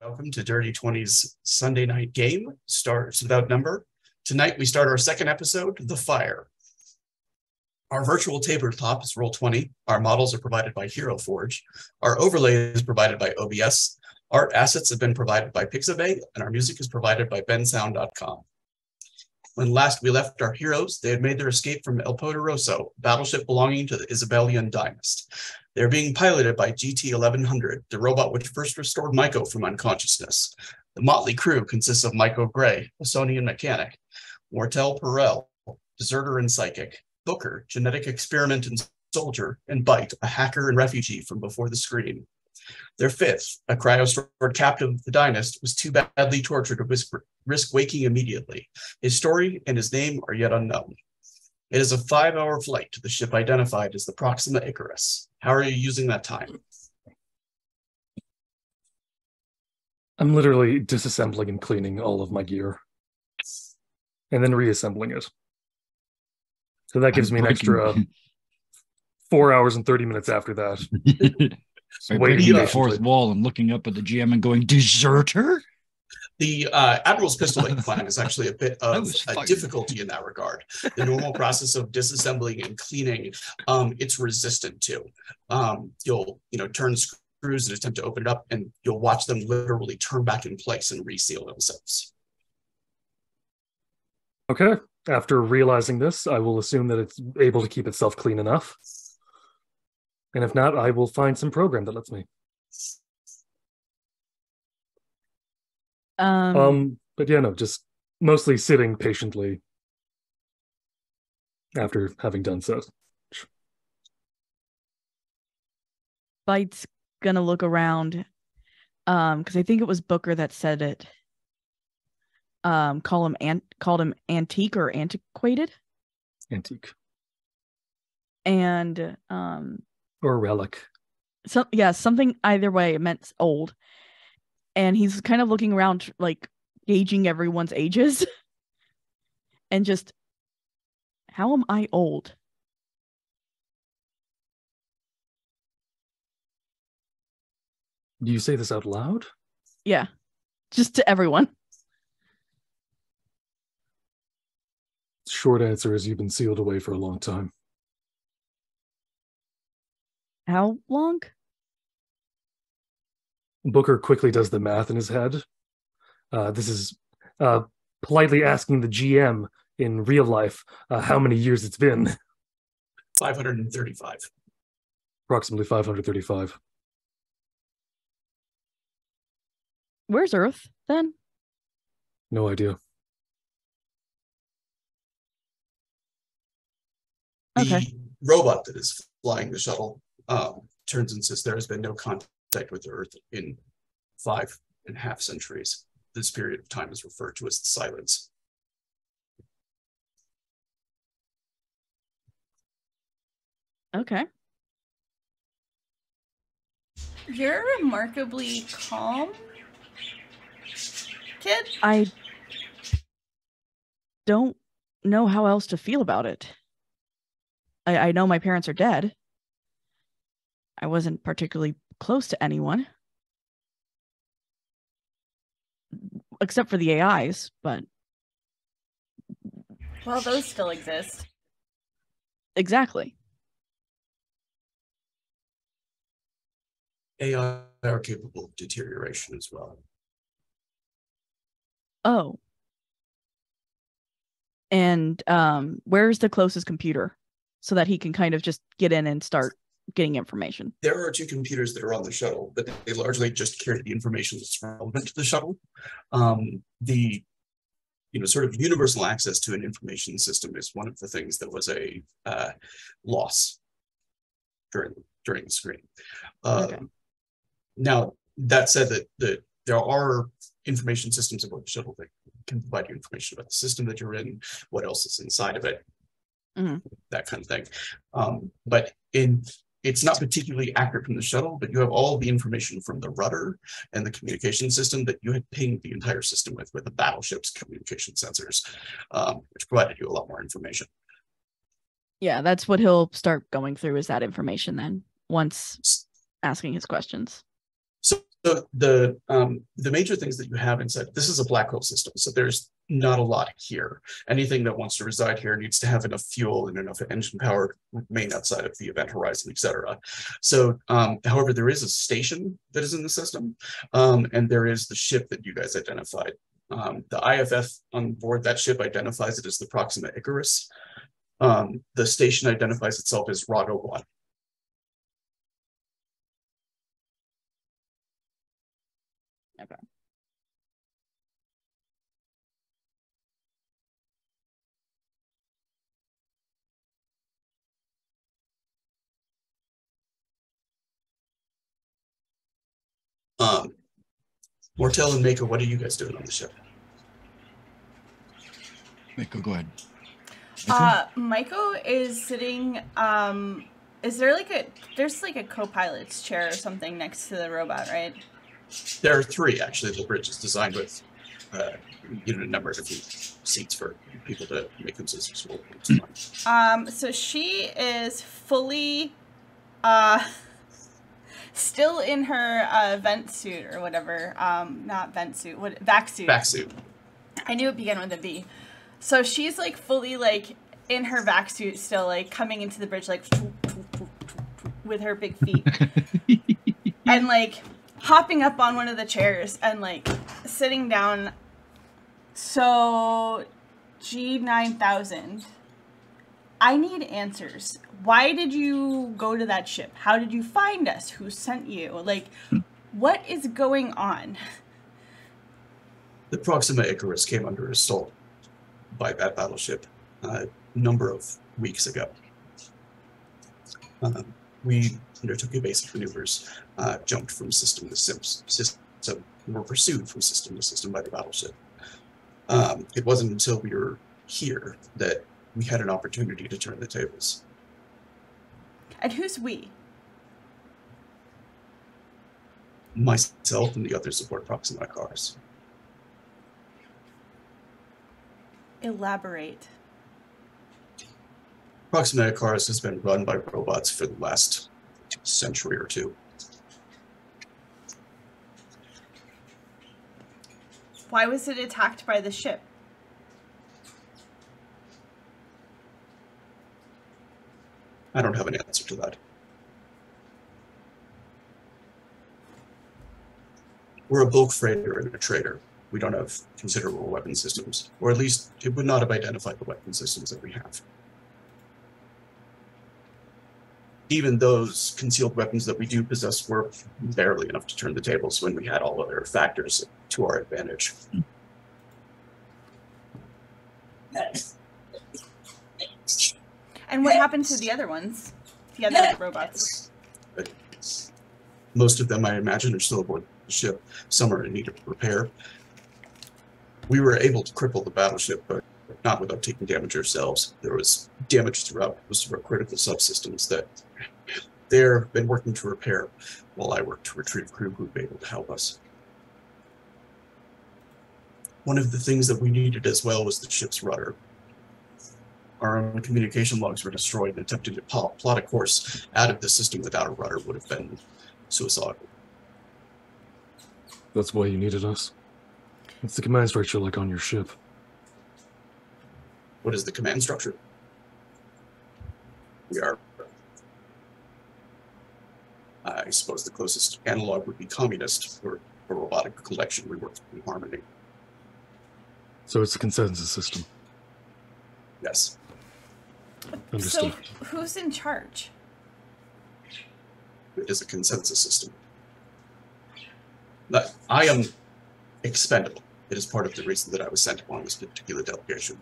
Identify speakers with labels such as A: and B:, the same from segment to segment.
A: Welcome to Dirty 20's Sunday night game, Stars Without Number. Tonight we start our second episode, The Fire. Our virtual tabletop is Roll20. Our models are provided by Hero Forge. Our overlay is provided by OBS. Art assets have been provided by Pixabay, and our music is provided by bensound.com. When last we left our heroes, they had made their escape from El Poderoso, a battleship belonging to the Isabelian dynasty. They're being piloted by GT-1100, the robot which first restored Maiko from unconsciousness. The motley crew consists of Maiko Gray, a Sonian mechanic, Mortel Perel, deserter and psychic, Booker, genetic experiment and soldier, and Bite, a hacker and refugee from before the screen. Their fifth, a cryo-stored captive of the dynast, was too badly tortured to risk waking immediately. His story and his name are yet unknown. It is a 5-hour flight to the ship identified as the Proxima Icarus. How are you using that time?
B: I'm literally disassembling and cleaning all of my gear and then reassembling it. So that gives me an extra 4 hours and 30 minutes after that.
C: By breaking the fourth wall and looking up at the GM and going, deserter?
A: The Admiral's pistol plan is actually a bit of a difficulty in that regard. The normal process of disassembling and cleaning, it's resistant to. You'll turn screws and attempt to open it up, and you'll watch them literally turn back in place and reseal themselves.
B: Okay. After realizing this, I will assume that it's able to keep itself clean enough. And if not, I will find some program that lets me. But yeah, no, just mostly sitting patiently after having done so.
D: Bite's gonna look around, because I think it was Booker that said it. Called him antique or antiquated.
B: Antique.
D: And
B: or relic.
D: So yeah, something either way. It meant old. And he's kind of looking around, like gauging everyone's ages. And just, how am I old?
B: Do you say this out loud?
D: Yeah. Just to everyone.
B: Short answer is you've been sealed away for a long time.
D: How long?
B: Booker quickly does the math in his head. This is politely asking the GM in real life how many years it's been.
A: 535.
B: Approximately 535.
D: Where's Earth, then?
B: No idea.
D: Okay.
A: The robot that is flying the shuttle turns and says there has been no contact with the Earth in 5.5 centuries. This period of time is referred to as silence.
D: Okay.
E: You're remarkably calm, kid.
D: I don't know how else to feel about it. I know my parents are dead. I wasn't particularly close to anyone. Except for the AIs, but...
E: Well, those still exist.
D: Exactly.
A: AI are capable of deterioration as well.
D: Oh. And where's the closest computer? So that he can kind of just get in and start getting information.
A: There are 2 computers that are on the shuttle, but they largely just carry the information that's relevant to the shuttle. The sort of universal access to an information system is one of the things that was a loss during the screen.
D: Okay.
A: Now, that said, that there are information systems aboard the shuttle that can provide you information about the system that you're in, what else is inside of it, that kind of thing. But it's not particularly accurate from the shuttle, but you have all the information from the rudder and the communication system that you had pinged the entire system with the battleship's communication sensors, which provided you a lot more information.
D: Yeah, that's what he'll start going through, is that information then, once asking his questions.
A: So So the major things that you have inside, this is a black hole system, so there's not a lot here. Anything that wants to reside here needs to have enough fuel and enough engine power to remain outside of the event horizon, etc. So, however, there is a station that is in the system, and there is the ship that you guys identified. The IFF on board that ship identifies it as the Proxima Icarus. The station identifies itself as Rago 1.
D: Okay.
A: Mortel and Mako, what are you guys doing on the ship?
C: Mako, go ahead.
E: Mako is sitting, is there there's like a co-pilot's chair or something next to the robot, right?
A: There are 3, actually. The bridge is designed with a number of different seats for people to make themselves useful.
E: So she is fully, still in her vent suit or whatever. Not vent suit, vac suit.
A: Vac suit.
E: I knew it began with a V. So she's like fully like in her vac suit still, like coming into the bridge like with her big feet. And like hopping up on one of the chairs and like sitting down. So G9000, I need answers. Why did you go to that ship? How did you find us? Who sent you? Like, what is going on?
A: The Proxima Icarus came under assault by that battleship a number of weeks ago. We undertook evasive maneuvers, jumped from system to system, were pursued from system to system by the battleship. It wasn't until we were here that we had an opportunity to turn the tables.
E: And who's we?
A: Myself and the other support Proxima cars.
E: Elaborate.
A: Proxima cars has been run by robots for the last century or two.
E: Why was it attacked by the ship?
A: I don't have an answer to that. We're a bulk freighter and a trader. We don't have considerable weapon systems, or at least it would not have identified the weapon systems that we have. Even those concealed weapons that we do possess were barely enough to turn the tables when we had all other factors to our advantage.
E: And what happened to the other ones? The other robots?
A: Most of them, I imagine, are still aboard the ship. Some are in need of repair. We were able to cripple the battleship, but not without taking damage ourselves. There was damage throughout most of our critical subsystems that they've been working to repair while I worked to retrieve crew who would be able to help us. One of the things that we needed as well was the ship's rudder. Our own communication logs were destroyed, and attempting to plot a course out of the system without a rudder would have been suicidal.
B: That's why you needed us. What's the command structure like on your ship?
A: What is the command structure? We are, I suppose the closest analog would be communist, or a robotic collection. We work in harmony.
B: So it's a consensus system.
A: Yes.
B: Understood.
E: So who's in charge?
A: It is a consensus system. But I am expendable. It is part of the reason that I was sent upon this particular delegation.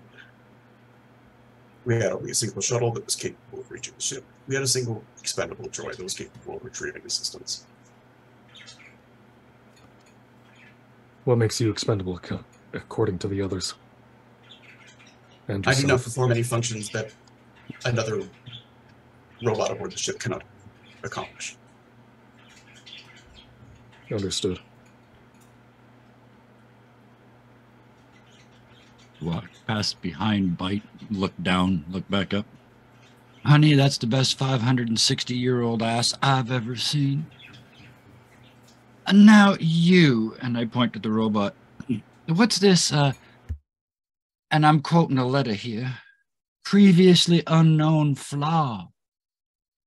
A: We had only a single shuttle that was capable of reaching the ship. We had a single expendable droid that was capable of retrieving assistance.
B: What makes you expendable according to the others? And
A: I do not perform any functions that another robot aboard the ship cannot accomplish.
B: Understood.
C: Walk past behind, bite, look down, look back up. Honey, that's the best 560-year-old ass I've ever seen. And now you, and I point to the robot, what's this, and I'm quoting a letter here, previously unknown flaw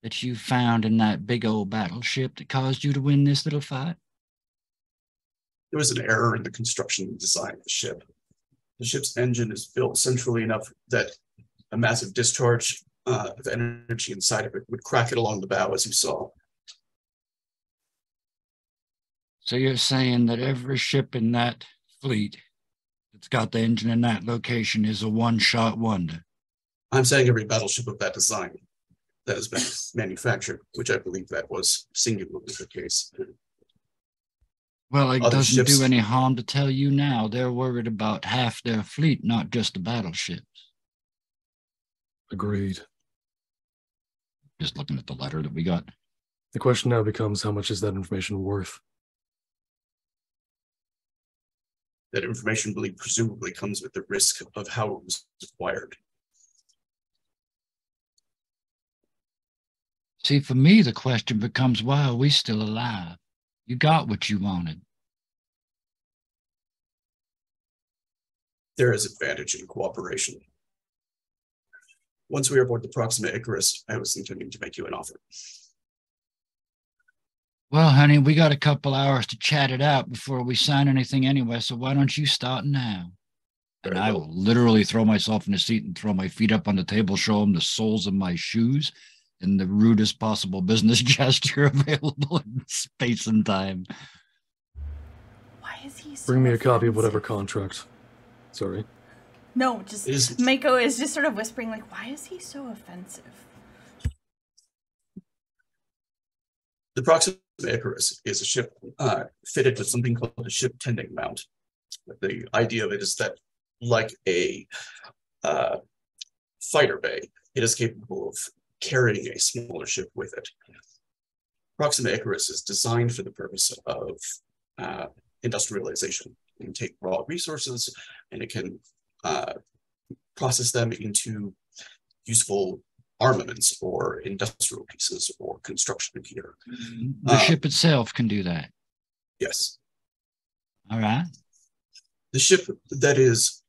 C: that you found in that big old battleship that caused you to win this little fight?
A: There was an error in the construction and design of the ship. The ship's engine is built centrally enough that a massive discharge of energy inside of it would crack it along the bow, as you saw.
C: So you're saying that every ship in that fleet that's got the engine in that location is a one-shot wonder?
A: I'm saying every battleship of that design that has been manufactured, which I believe that was singularly the case.
C: Well, it
A: Other
C: doesn't
A: ships-
C: do any harm to tell you now. They're worried about half their fleet, not just the battleships.
B: Agreed.
C: Just looking at the letter that we got.
B: The question now becomes, how much is that information worth?
A: That information presumably comes with the risk of how it was acquired.
C: See, for me, the question becomes, why are we still alive? You got what you wanted.
A: There is advantage in cooperation. Once we are aboard the Proxima Icarus, I was intending to make you an offer.
C: Well, honey, we got a couple hours to chat it out before we sign anything anyway, so why don't you start now? And I will literally throw myself in the seat and throw my feet up on the table, show him the soles of my shoes in the rudest possible business gesture available in space and time.
E: Why is he so
B: Bring me a copy of whatever
E: offensive?
B: contract. Sorry.
E: No, just Mako is just sort of whispering, like, why is he so offensive?
A: The Proxima Icarus is a ship fitted with something called a ship tending mount. The idea of it is that, like a fighter bay, it is capable of carrying a smaller ship with it. Proxima Icarus is designed for the purpose of industrialization. It can take raw resources and it can process them into useful armaments or industrial pieces or construction gear.
C: The ship itself can do that.
A: Yes.
C: All right.
A: The ship that is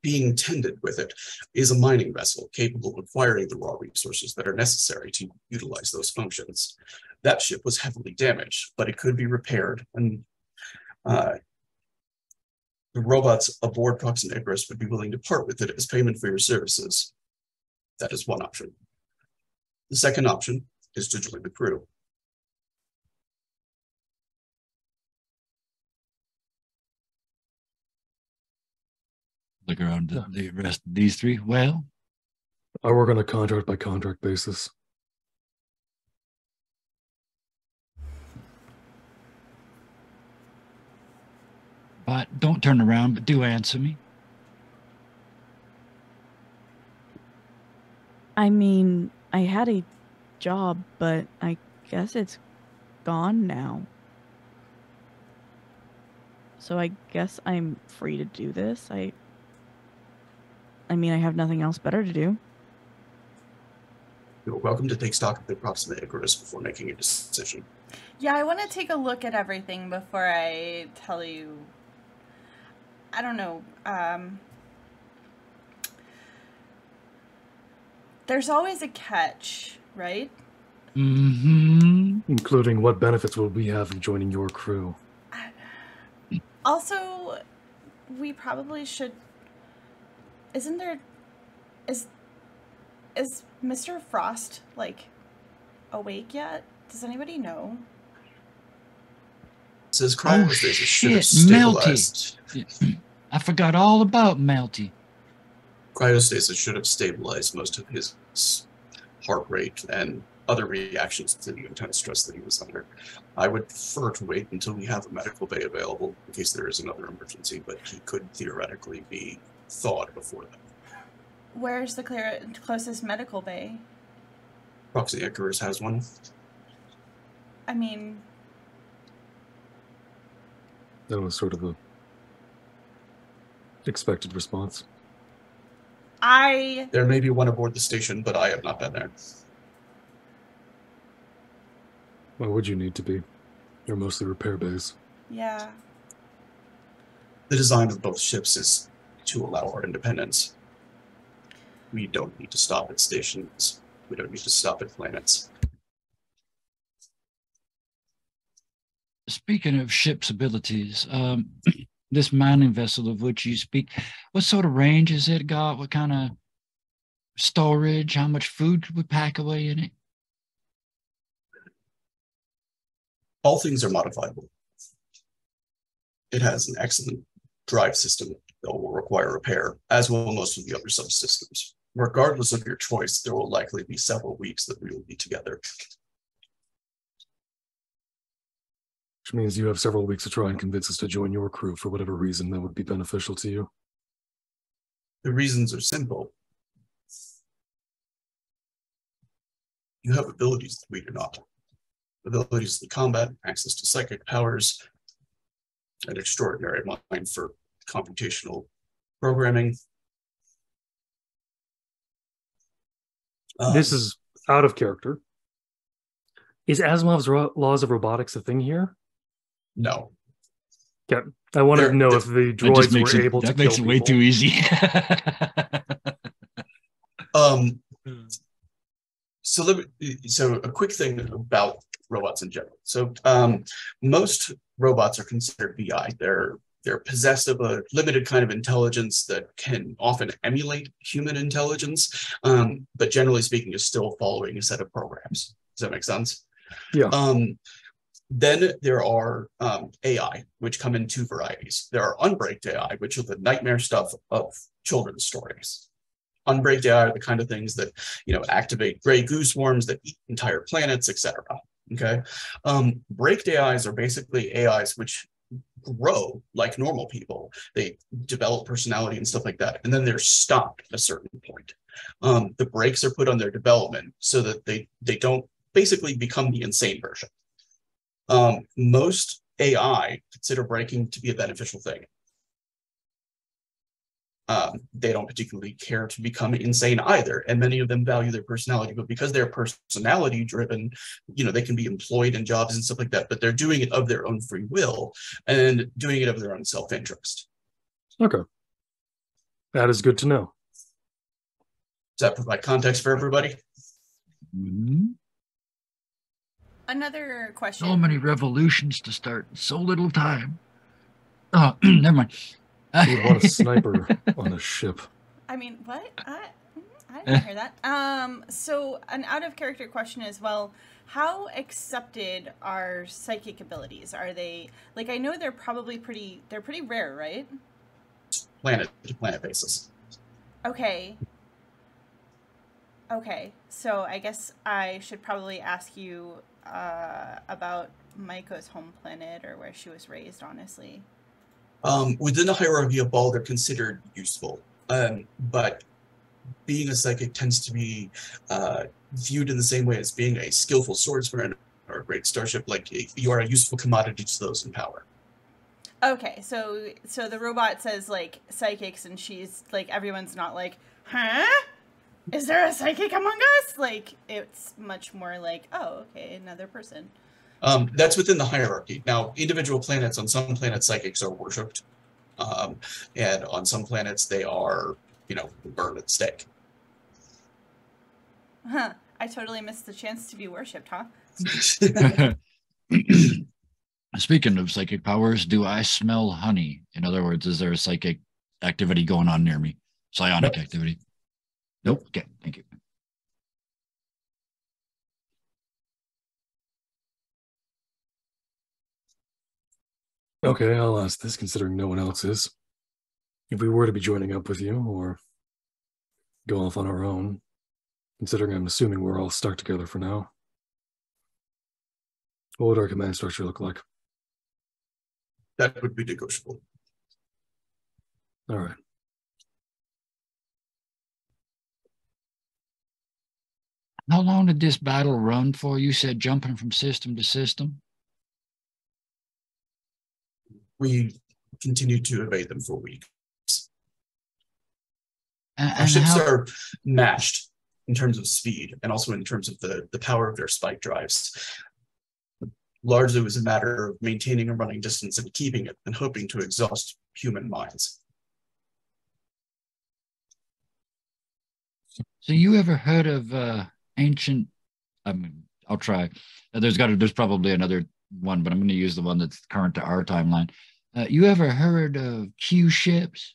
A: being tended with it is a mining vessel capable of acquiring the raw resources that are necessary to utilize those functions. That ship was heavily damaged, but it could be repaired, and the robots aboard Proxima Icarus would be willing to part with it as payment for your services. That is one option. The second option is to join the crew.
C: Look around the rest of these three. Well,
B: I work on a contract by contract basis.
C: but don't turn around, but do answer me.
D: I mean, I had a job, but I guess it's gone now. So I guess I'm free to do this. I mean, I have nothing else better to do.
A: You're welcome to take stock of the Proxima Icarus before making a decision.
E: Yeah, I want to take a look at everything before I tell you. I don't know. There's always a catch, right?
C: Mm-hmm.
B: Including what benefits will we have in joining your crew?
E: Also, we probably should. Isn't there? Is Mr. Frost like awake yet? Does anybody know?
A: It says
C: Oh
A: cryostasis should have
C: shit, Melty.
A: stabilized.
C: I forgot all about Melty.
A: Cryostasis should have stabilized most of his heart rate and other reactions to the intense stress that he was under. I would prefer to wait until we have a medical bay available in case there is another emergency, but he could theoretically be thawed before that.
E: Where's the closest medical bay?
A: Proxima Icarus has one.
E: I mean,
B: That was sort of a expected response.
E: I
A: There may be one aboard the station, but I have not been there.
B: Why would you need to be? They're mostly repair bays.
E: Yeah.
A: The design of both ships is to allow our independence. We don't need to stop at stations. We don't need to stop at planets.
C: Speaking of ship's abilities, this mining vessel of which you speak, what sort of range has it got? What kind of storage? How much food could we pack away in it?
A: All things are modifiable. It has an excellent drive system that will require repair, as will most of the other subsystems. Regardless of your choice, there will likely be several weeks that we will be together.
B: Which means you have several weeks to try and convince us to join your crew for whatever reason that would be beneficial to you.
A: The reasons are simple. You have abilities that we do not. Abilities in combat, access to psychic powers, an extraordinary mind for computational programming.
B: This is out of character. Is Asimov's laws of robotics a thing here?
A: No.
B: Okay. I wanted to know if the droids were able to kill people. That makes it
C: way too easy.
A: So a quick thing about robots in general. So most robots are considered BI. They're possessed of a limited kind of intelligence that can often emulate human intelligence, but generally speaking is still following a set of programs. Does that make sense?
B: Yeah.
A: Then there are AI, which come in two varieties. There are unbraked AI, which are the nightmare stuff of children's stories. Unbraked AI are the kind of things that, activate gray goo swarms that eat entire planets, etc. Okay. Braked AIs are basically AIs which grow like normal people. They develop personality and stuff like that, and then they're stopped at a certain point. The brakes are put on their development so that they don't basically become the insane version. Most AI consider braking to be a beneficial thing. They don't particularly care to become insane either, and many of them value their personality, but because they're personality driven, they can be employed in jobs and stuff like that, but they're doing it of their own free will and doing it of their own self-interest.
B: Okay. That is good to know.
A: Does that provide context for everybody?
C: Mm-hmm.
E: Another question.
C: So many revolutions to start, so little time. Oh, never mind.
B: You would want a sniper on a ship.
E: I mean, what? I didn't hear that. So an out-of-character question as well. How accepted are psychic abilities? Are they, I know they're probably pretty rare, right?
A: Planet to planet basis.
E: Okay. So I guess I should probably ask you about Maiko's home planet or where she was raised, honestly.
A: Within the hierarchy of Ball, they're considered useful, but being a psychic tends to be viewed in the same way as being a skillful swordsman or a great starship. Like, you are a useful commodity to those in power.
E: Okay, so the robot says psychics, and she's everyone's not huh? Is there a psychic among us? It's much more oh, okay, another person.
A: That's within the hierarchy. Now, individual planets, on some planets, psychics are worshipped. And on some planets, they are, burned at stake.
E: Huh. I totally missed the chance to be worshipped, huh?
C: Speaking of psychic powers, do I smell honey? In other words, is there a psychic activity going on near me? Psionic activity? Nope. Okay, thank you.
B: Okay, I'll ask this, considering no one else is. If we were to be joining up with you, or go off on our own, considering I'm assuming we're all stuck together for now, what would our command structure look like?
A: That would be negotiable.
B: All right.
C: How long did this battle run for? You said jumping from system to system?
A: We continued to evade them for weeks.
C: Our
A: ships are matched in terms of speed and also in terms of the power of their spike drives. Largely was a matter of maintaining a running distance and keeping it and hoping to exhaust human minds.
C: So you ever heard of ancient? I mean, I'll try. There's probably another one, but I'm going to use the one that's current to our timeline. You ever heard of Q ships?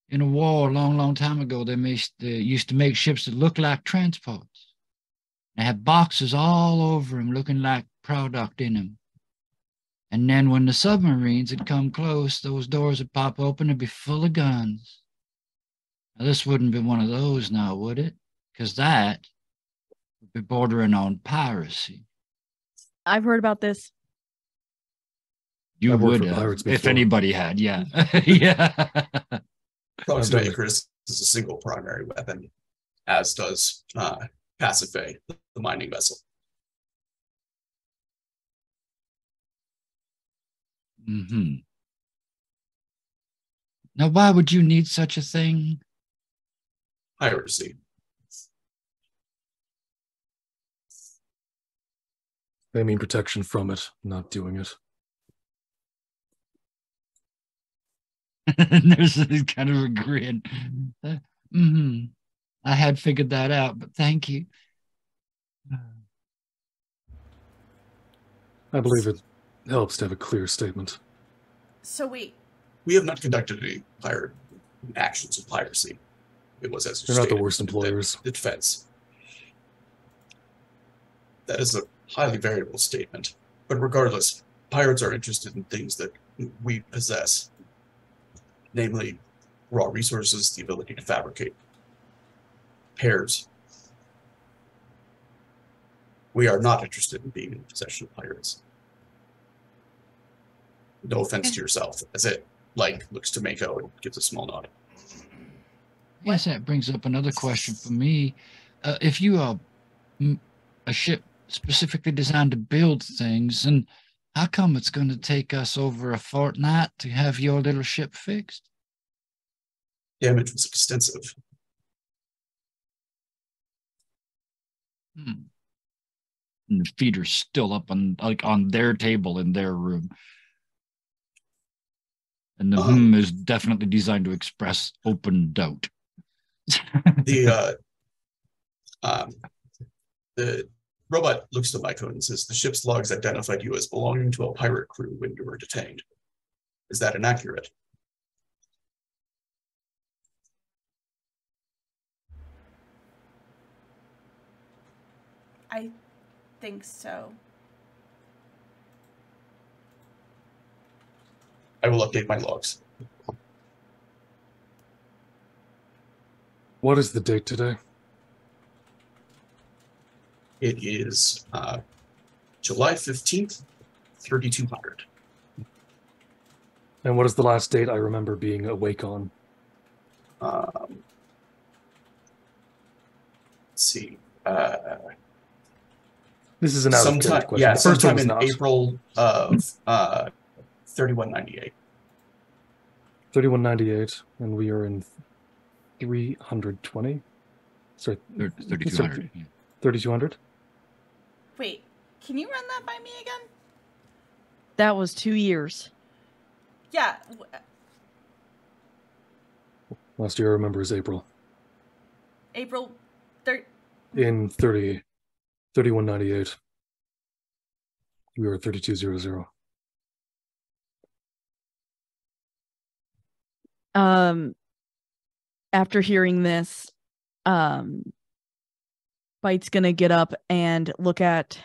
C: In a war a long, long time ago, they used to make ships that looked like transports. They had boxes all over them, looking like product in them. And then when the submarines had come close, those doors would pop open and be full of guns. Now, this wouldn't be one of those now, would it? Because that would be bordering on piracy.
D: I've heard about this.
C: You
B: I've worked
C: would
B: for
C: have,
B: pirates
C: if
B: before.
C: anybody had, yeah. Yeah.
A: Proximate
B: done it.
A: Icarus is a single primary weapon, as does Pasiphae, the mining vessel.
C: Mm-hmm. Now, why would you need such a thing?
A: Piracy.
B: They mean protection from it, not doing it.
C: And there's this kind of a grin. Mm-hmm. I had figured that out, but thank you.
B: I believe it helps to have a clear statement.
E: So wait,
A: We have not conducted any pirate actions of piracy. It was as
B: They're not the
A: stated,
B: worst employers.
A: The defense. That is a highly variable statement. But regardless, pirates are interested in things that we possess. Namely, raw resources, the ability to fabricate pairs. We are not interested in being in possession of pirates. No offense to yourself, as it looks to Mako and gives a small nod.
C: Yes, that brings up another question for me. If you are a ship specifically designed to build things, and how come it's going to take us over a fortnight to have your little ship fixed?
A: Damage was extensive.
C: And the feet are still up on their table in their room. And the is definitely designed to express open doubt.
A: The robot looks to Mako and says, the ship's logs identified you as belonging to a pirate crew when you were detained. Is that inaccurate?
E: I think so.
A: I will update my logs.
B: What is the date today?
A: It is July 15th, 3200.
B: And what is the last date I remember being awake on?
A: Let's see.
B: This is an out-of-date question.
A: Yeah,
B: The first
A: sometime
B: one was
A: in
B: not.
A: April of 3198.
B: 3198, and we are in 320. Sorry,
C: 3,200. Yeah.
B: 3200.
E: Wait, can you run that by me again?
D: That was 2 years.
E: Yeah.
B: Last year I remember is April.
E: April 3rd.
B: In 3198. We were at 3200.
D: After hearing this, Bite's gonna get up and look at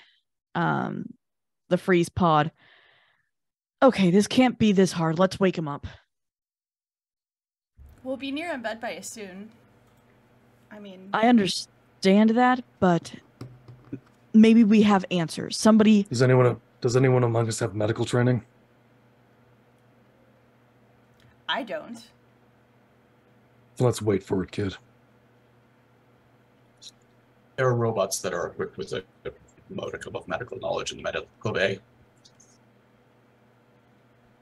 D: the freeze pod. Okay, this can't be this hard. Let's wake him up.
E: We'll be near in bed by soon. I mean,
D: I understand that, but maybe we have answers. Somebody.
B: Does anyone among us have medical training?
E: I don't.
B: Let's wait for it, kid.
A: There are robots that are equipped with a modicum of medical knowledge in the medical bay.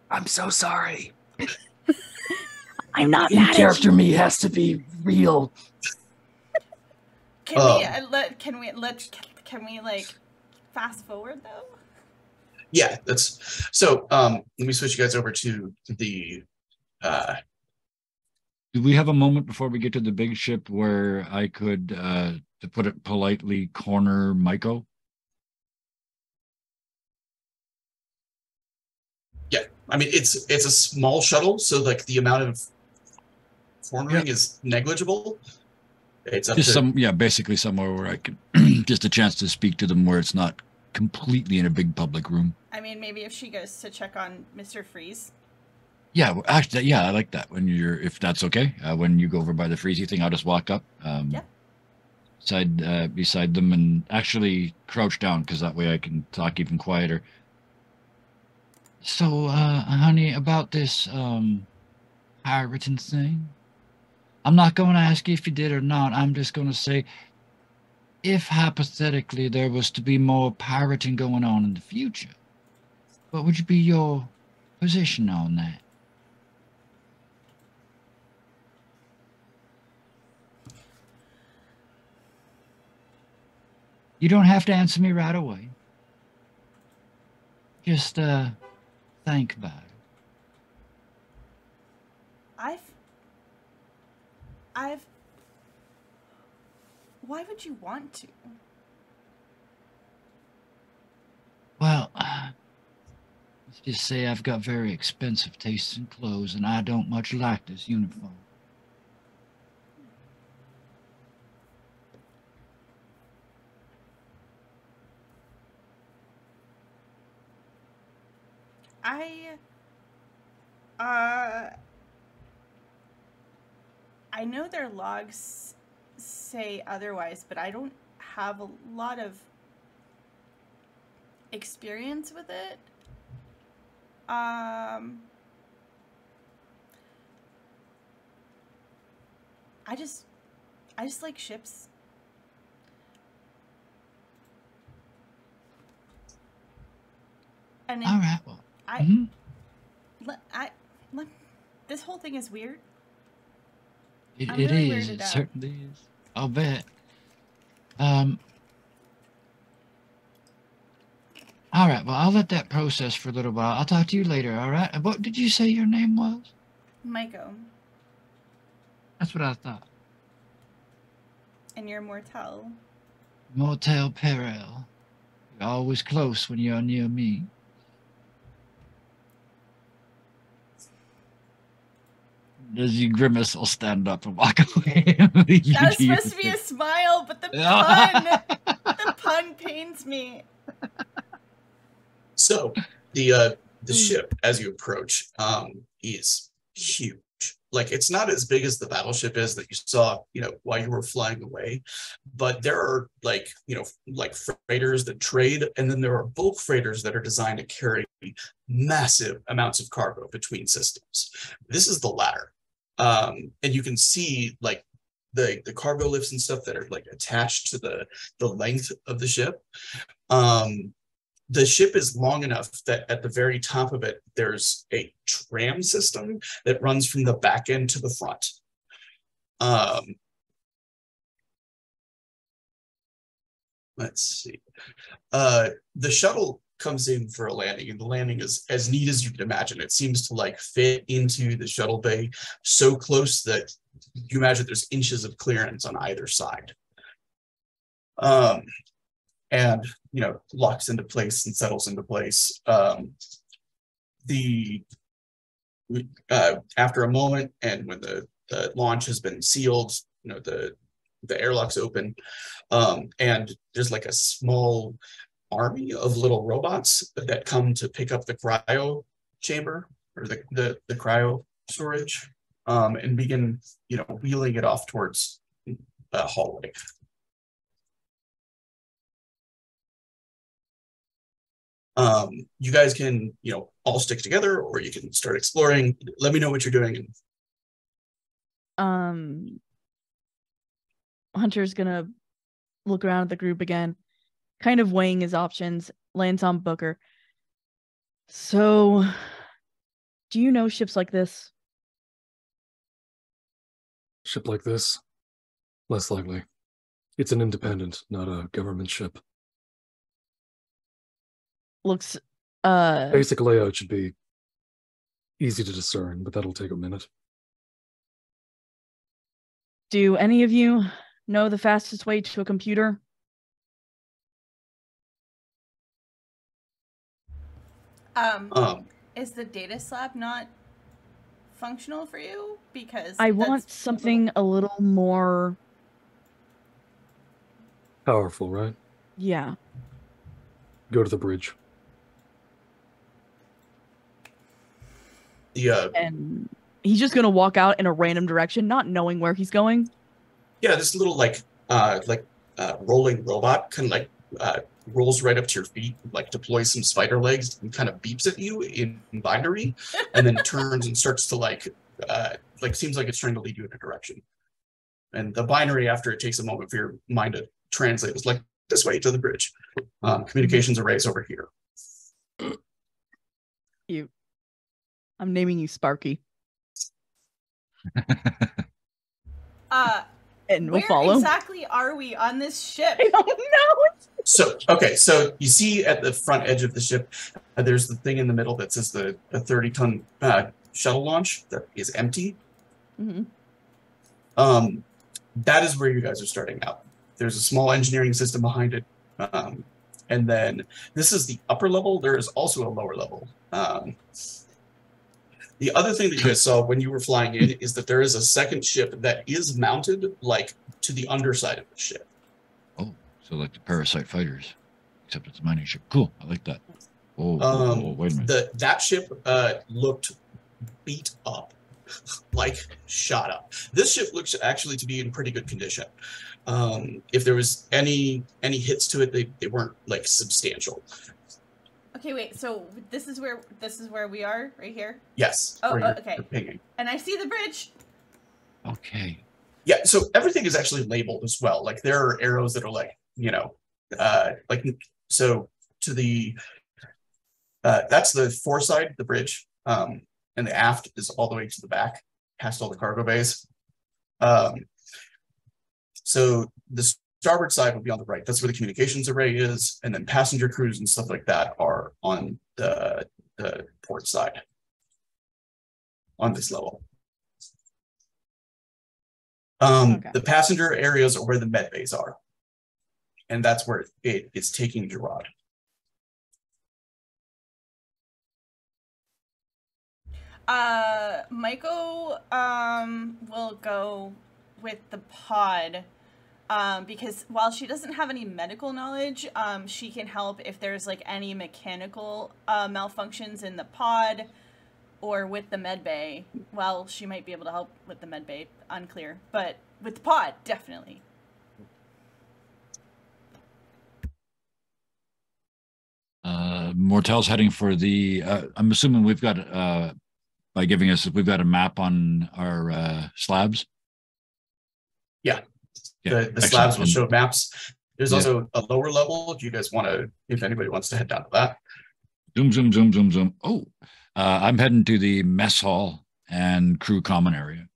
B: I'm so sorry.
D: I'm not mad at
B: In-character
D: you.
B: me has to be real.
E: Can we fast forward though?
A: Yeah, that's so. Let me switch you guys over to the.
C: Do we have a moment before we get to the big ship where I could, to put it politely, corner Maiko?
A: Yeah, I mean it's a small shuttle, so like the amount of cornering is negligible. It's up
C: Just
A: to
C: basically somewhere where I could just a chance to speak to them where it's not completely in a big public room.
E: I mean, maybe if she goes to check on Mr. Freeze.
C: Yeah, well, actually, yeah, I like that. If that's okay, when you go over by the freezy thing, I'll just walk up, beside them, and actually crouch down because that way I can talk even quieter. So, honey, about this pirating thing, I'm not going to ask you if you did or not. I'm just going to say, if hypothetically there was to be more pirating going on in the future, what would be your position on that? You don't have to answer me right away. Just think about it.
E: Why would you want to?
C: Well, let's just say I've got very expensive tastes in clothes, and I don't much like this uniform.
E: I know their logs say otherwise, but I don't have a lot of experience with it. I just like ships. And
C: all right, well,
E: this whole thing is weird.
C: It
E: really
C: is. It certainly is. I'll bet. All right. Well, I'll let that process for a little while. I'll talk to you later. All right. And what did you say your name was?
E: Maiko.
C: That's what I thought.
E: And you're Mortel.
C: Mortel Perel. You're always close when you're near me. As you grimace, I'll stand up and walk away.
E: That was supposed to be a smile, but the pun pains me.
A: So the ship, as you approach, is huge. Like it's not as big as the battleship is that you saw, while you were flying away, but there are like freighters that trade, and then there are bulk freighters that are designed to carry massive amounts of cargo between systems. This is the latter. And you can see like the cargo lifts and stuff that are like attached to the length of the ship. The ship is long enough that at the very top of it, there's a tram system that runs from the back end to the front. Let's see. The shuttle comes in for a landing, and the landing is as neat as you can imagine. It seems to like fit into the shuttle bay so close that you imagine there's inches of clearance on either side. And locks into place and settles into place. After a moment, and when the launch has been sealed, the airlock's open, and there's like a small army of little robots that come to pick up the cryo chamber or the cryo storage, and begin wheeling it off towards a hallway. You guys can all stick together, or you can start exploring. Let me know what you're doing.
D: Hunter's gonna look around at the group again, kind of weighing his options, lands on Booker. So, do you know ships like this?
B: Ship like this? Less likely. It's an independent, not a government ship.
D: looks
B: Basic layout should be easy to discern, but that'll take a minute.
D: do any of you know the fastest way to a computer?
E: Is the data slab not functional for you? Because
D: I want something a little more,
B: Powerful, right?
D: yeah.
B: Go to the bridge.
A: Yeah,
D: And he's just gonna walk out in a random direction, not knowing where he's going.
A: yeah, this little rolling robot kind of rolls right up to your feet, like deploys some spider legs and kind of beeps at you in binary, and then turns and starts to seems like it's trying to lead you in a direction. And the binary, after it takes a moment for your mind to translate, is like this way to the bridge. Communications arrays over here.
D: You. I'm naming you Sparky. And we'll follow.
E: Where exactly are we on this ship?
D: I don't know.
A: So you see at the front edge of the ship, there's the thing in the middle that says the 30-ton shuttle launch that is empty.
D: Mm-hmm.
A: That is where you guys are starting out. There's a small engineering system behind it. And then this is the upper level. There is also a lower level. The other thing that you guys saw when you were flying in is that there is a second ship that is mounted to the underside of the ship.
C: Oh, so like the parasite fighters, except it's a mining ship. Cool, I like that. Oh, wait a minute.
A: That ship looked beat up, shot up. This ship looks actually to be in pretty good condition. If there was any hits to it, they weren't substantial.
E: Okay, wait. So this is where we are, right here.
A: Yes.
E: Oh,
A: you're
E: okay.
A: pinging.
E: And I see the bridge.
C: Okay.
A: Yeah. So everything is actually labeled as well. There are arrows that are so to the that's the foreside, the bridge, and the aft is all the way to the back, past all the cargo bays. So the starboard side will be on the right. That's where the communications array is, and then passenger crews and stuff like that are on the port side, on this level.
D: Okay.
A: The passenger areas are where the med bays are, and that's where it is taking Gerard.
E: Michael will go with the pod. Because while she doesn't have any medical knowledge, she can help if there's any mechanical malfunctions in the pod or with the med bay. Well, she might be able to help with the med bay, unclear, but with the pod, definitely.
C: Mortel's heading for the. I'm assuming we've got by giving us we've got a map on our slabs.
A: Yeah.
C: Yeah,
A: the slabs will show maps. There's also a lower level if anybody wants to head down to that.
C: Zoom. Oh, I'm heading to the mess hall and crew common area.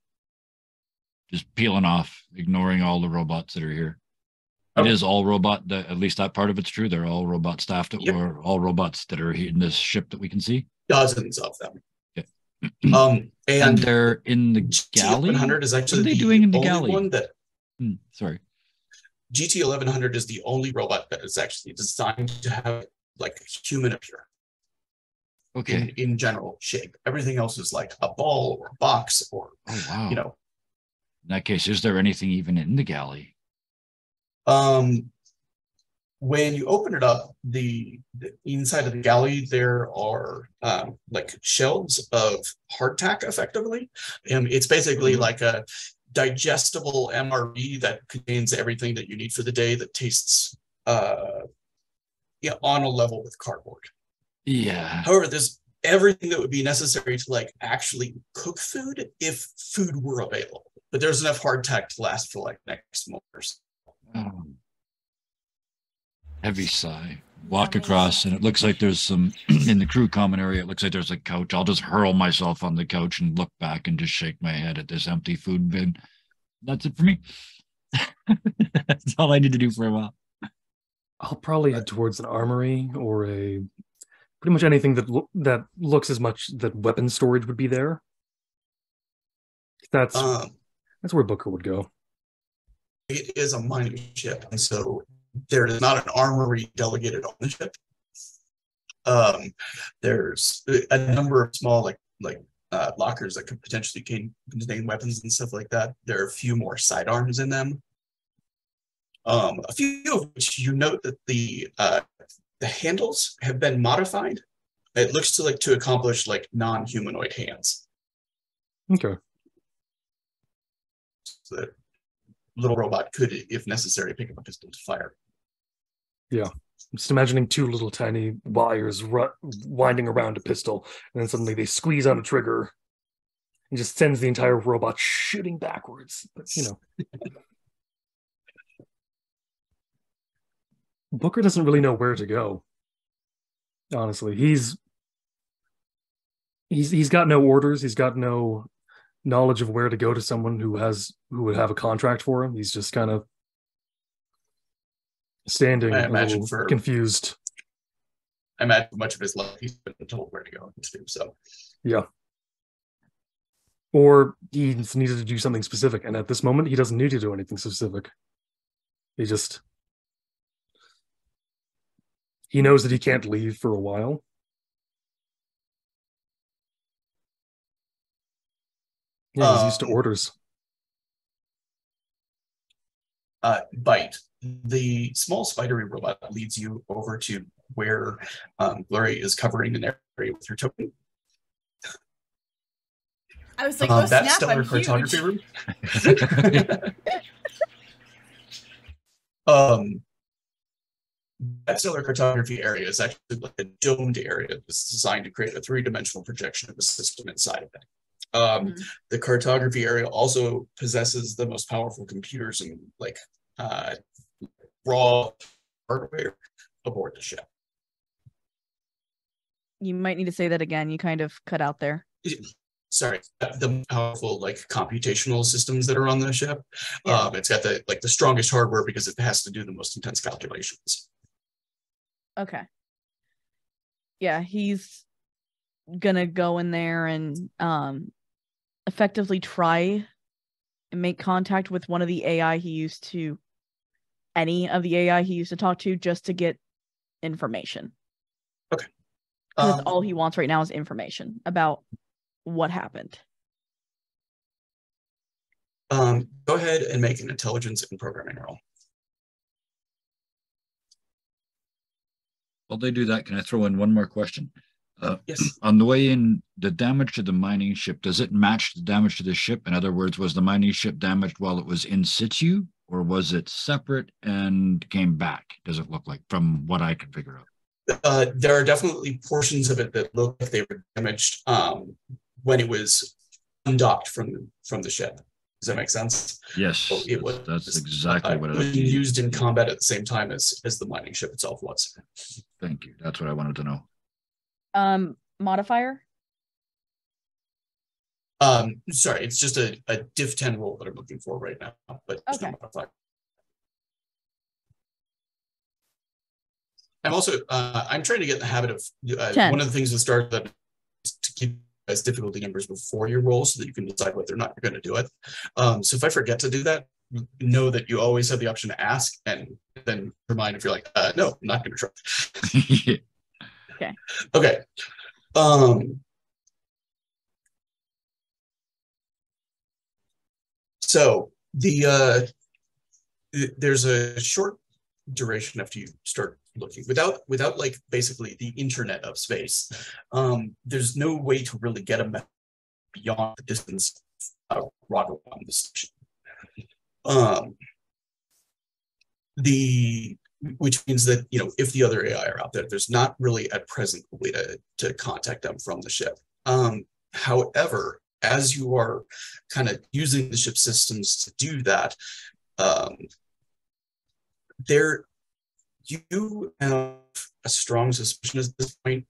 C: Just peeling off, ignoring all the robots that are here. It is all robot. At least that part of it's true. They're all robot staff or all robots that are in this ship that we can see.
A: Dozens of them.
C: Okay. And they're in the galley.
A: GT1100 is actually
C: what are they doing in the
A: only
C: galley?
A: one that.
C: Sorry.
A: GT1100 is the only robot that is actually designed to have human appear.
C: Okay.
A: In general shape. Everything else is like a ball or a box or
C: In that case, is there anything even in the galley?
A: When you open it up, the inside of the galley, there are shelves of hardtack, effectively. It's basically like a digestible MRE that contains everything that you need for the day that tastes on a level with cardboard.
C: Yeah.
A: However, there's everything that would be necessary to actually cook food if food were available. But there's enough hardtack to last for next month or so.
C: Heavy sigh. Walk across, and it looks like there's some in the crew common area. It looks like there's a couch. I'll just hurl myself on the couch and look back and just shake my head at this empty food bin. That's it for me. That's all I need to do for a while.
B: I'll probably head towards an armory or a Pretty much anything that looks as much that weapon storage would be there. That's where Booker would go.
A: It is a mining ship, and so there is not an armory delegated on the ship. There's a number of small lockers that could potentially contain weapons and stuff like that. There are a few more sidearms in them. A few of which you note that the handles have been modified. It looks to accomplish like non-humanoid hands.
B: Okay.
A: So that little robot could, if necessary, pick up a pistol to fire.
B: Yeah. Just imagining two little tiny wires winding around a pistol, and then suddenly they squeeze on a trigger and just sends the entire robot shooting backwards. But, Booker doesn't really know where to go. Honestly, he's got no orders. He's got no knowledge of where to go to someone who would have a contract for him. He's just kind of standing, a little confused.
A: I imagine much of his life he's been told where to go to. So,
B: yeah. Or he needed to do something specific, and at this moment, he doesn't need to do anything specific. He knows that he can't leave for a while. Yeah, he's used to orders.
A: Bite. The small spidery robot leads you over to where Glory is covering an area with her token.
E: I was like, oh snap,
A: that stellar
E: I'm
A: cartography
E: huge.
A: Room. That stellar cartography area is actually like a domed area that's designed to create a three-dimensional projection of the system inside of it. The cartography area also possesses the most powerful computers and raw hardware aboard the ship.
D: You might need to say that again. You kind of cut out there.
A: Sorry, the powerful computational systems that are on the ship. Yeah. It's got the strongest hardware because it has to do the most intense calculations.
D: Okay. Yeah, he's gonna go in there and effectively try and make contact with one of the AI he used to talk to, just to get information.
A: Okay.
D: That's all he wants right now is information about what happened.
A: Go ahead and make an intelligence and programming roll.
C: While they do that, can I throw in one more question?
A: Yes.
C: On the way in, the damage to the mining ship, does it match the damage to the ship? In other words, was the mining ship damaged while it was in situ, or was it separate and came back? Does it look like, from what I can figure out?
A: There are definitely portions of it that look like they were damaged when it was undocked from the ship. Does that make sense?
C: Yes,
A: so
C: that's exactly what
A: it was used in combat at the same time as the mining ship itself was.
C: Thank you. That's what I wanted to know.
D: Modifier?
A: Sorry, it's just a diff 10 roll that I'm looking for right now, but there's no modifier. I'm also I'm trying to get in the habit of one of the things that started that is to keep as difficulty numbers before your roll so that you can decide whether or not you're going to do it. So if I forget to do that, know that you always have the option to ask, and then remind if you're like, no, I'm not going to try.
D: Okay.
A: Okay. So there's a short duration after you start looking without basically the internet of space. There's no way to really get a map beyond the distance of rocket on the station. Which means that, if the other AI are out there, there's not really at present a way to contact them from the ship. However, as you are kind of using the ship systems to do that, you have a strong suspicion at this point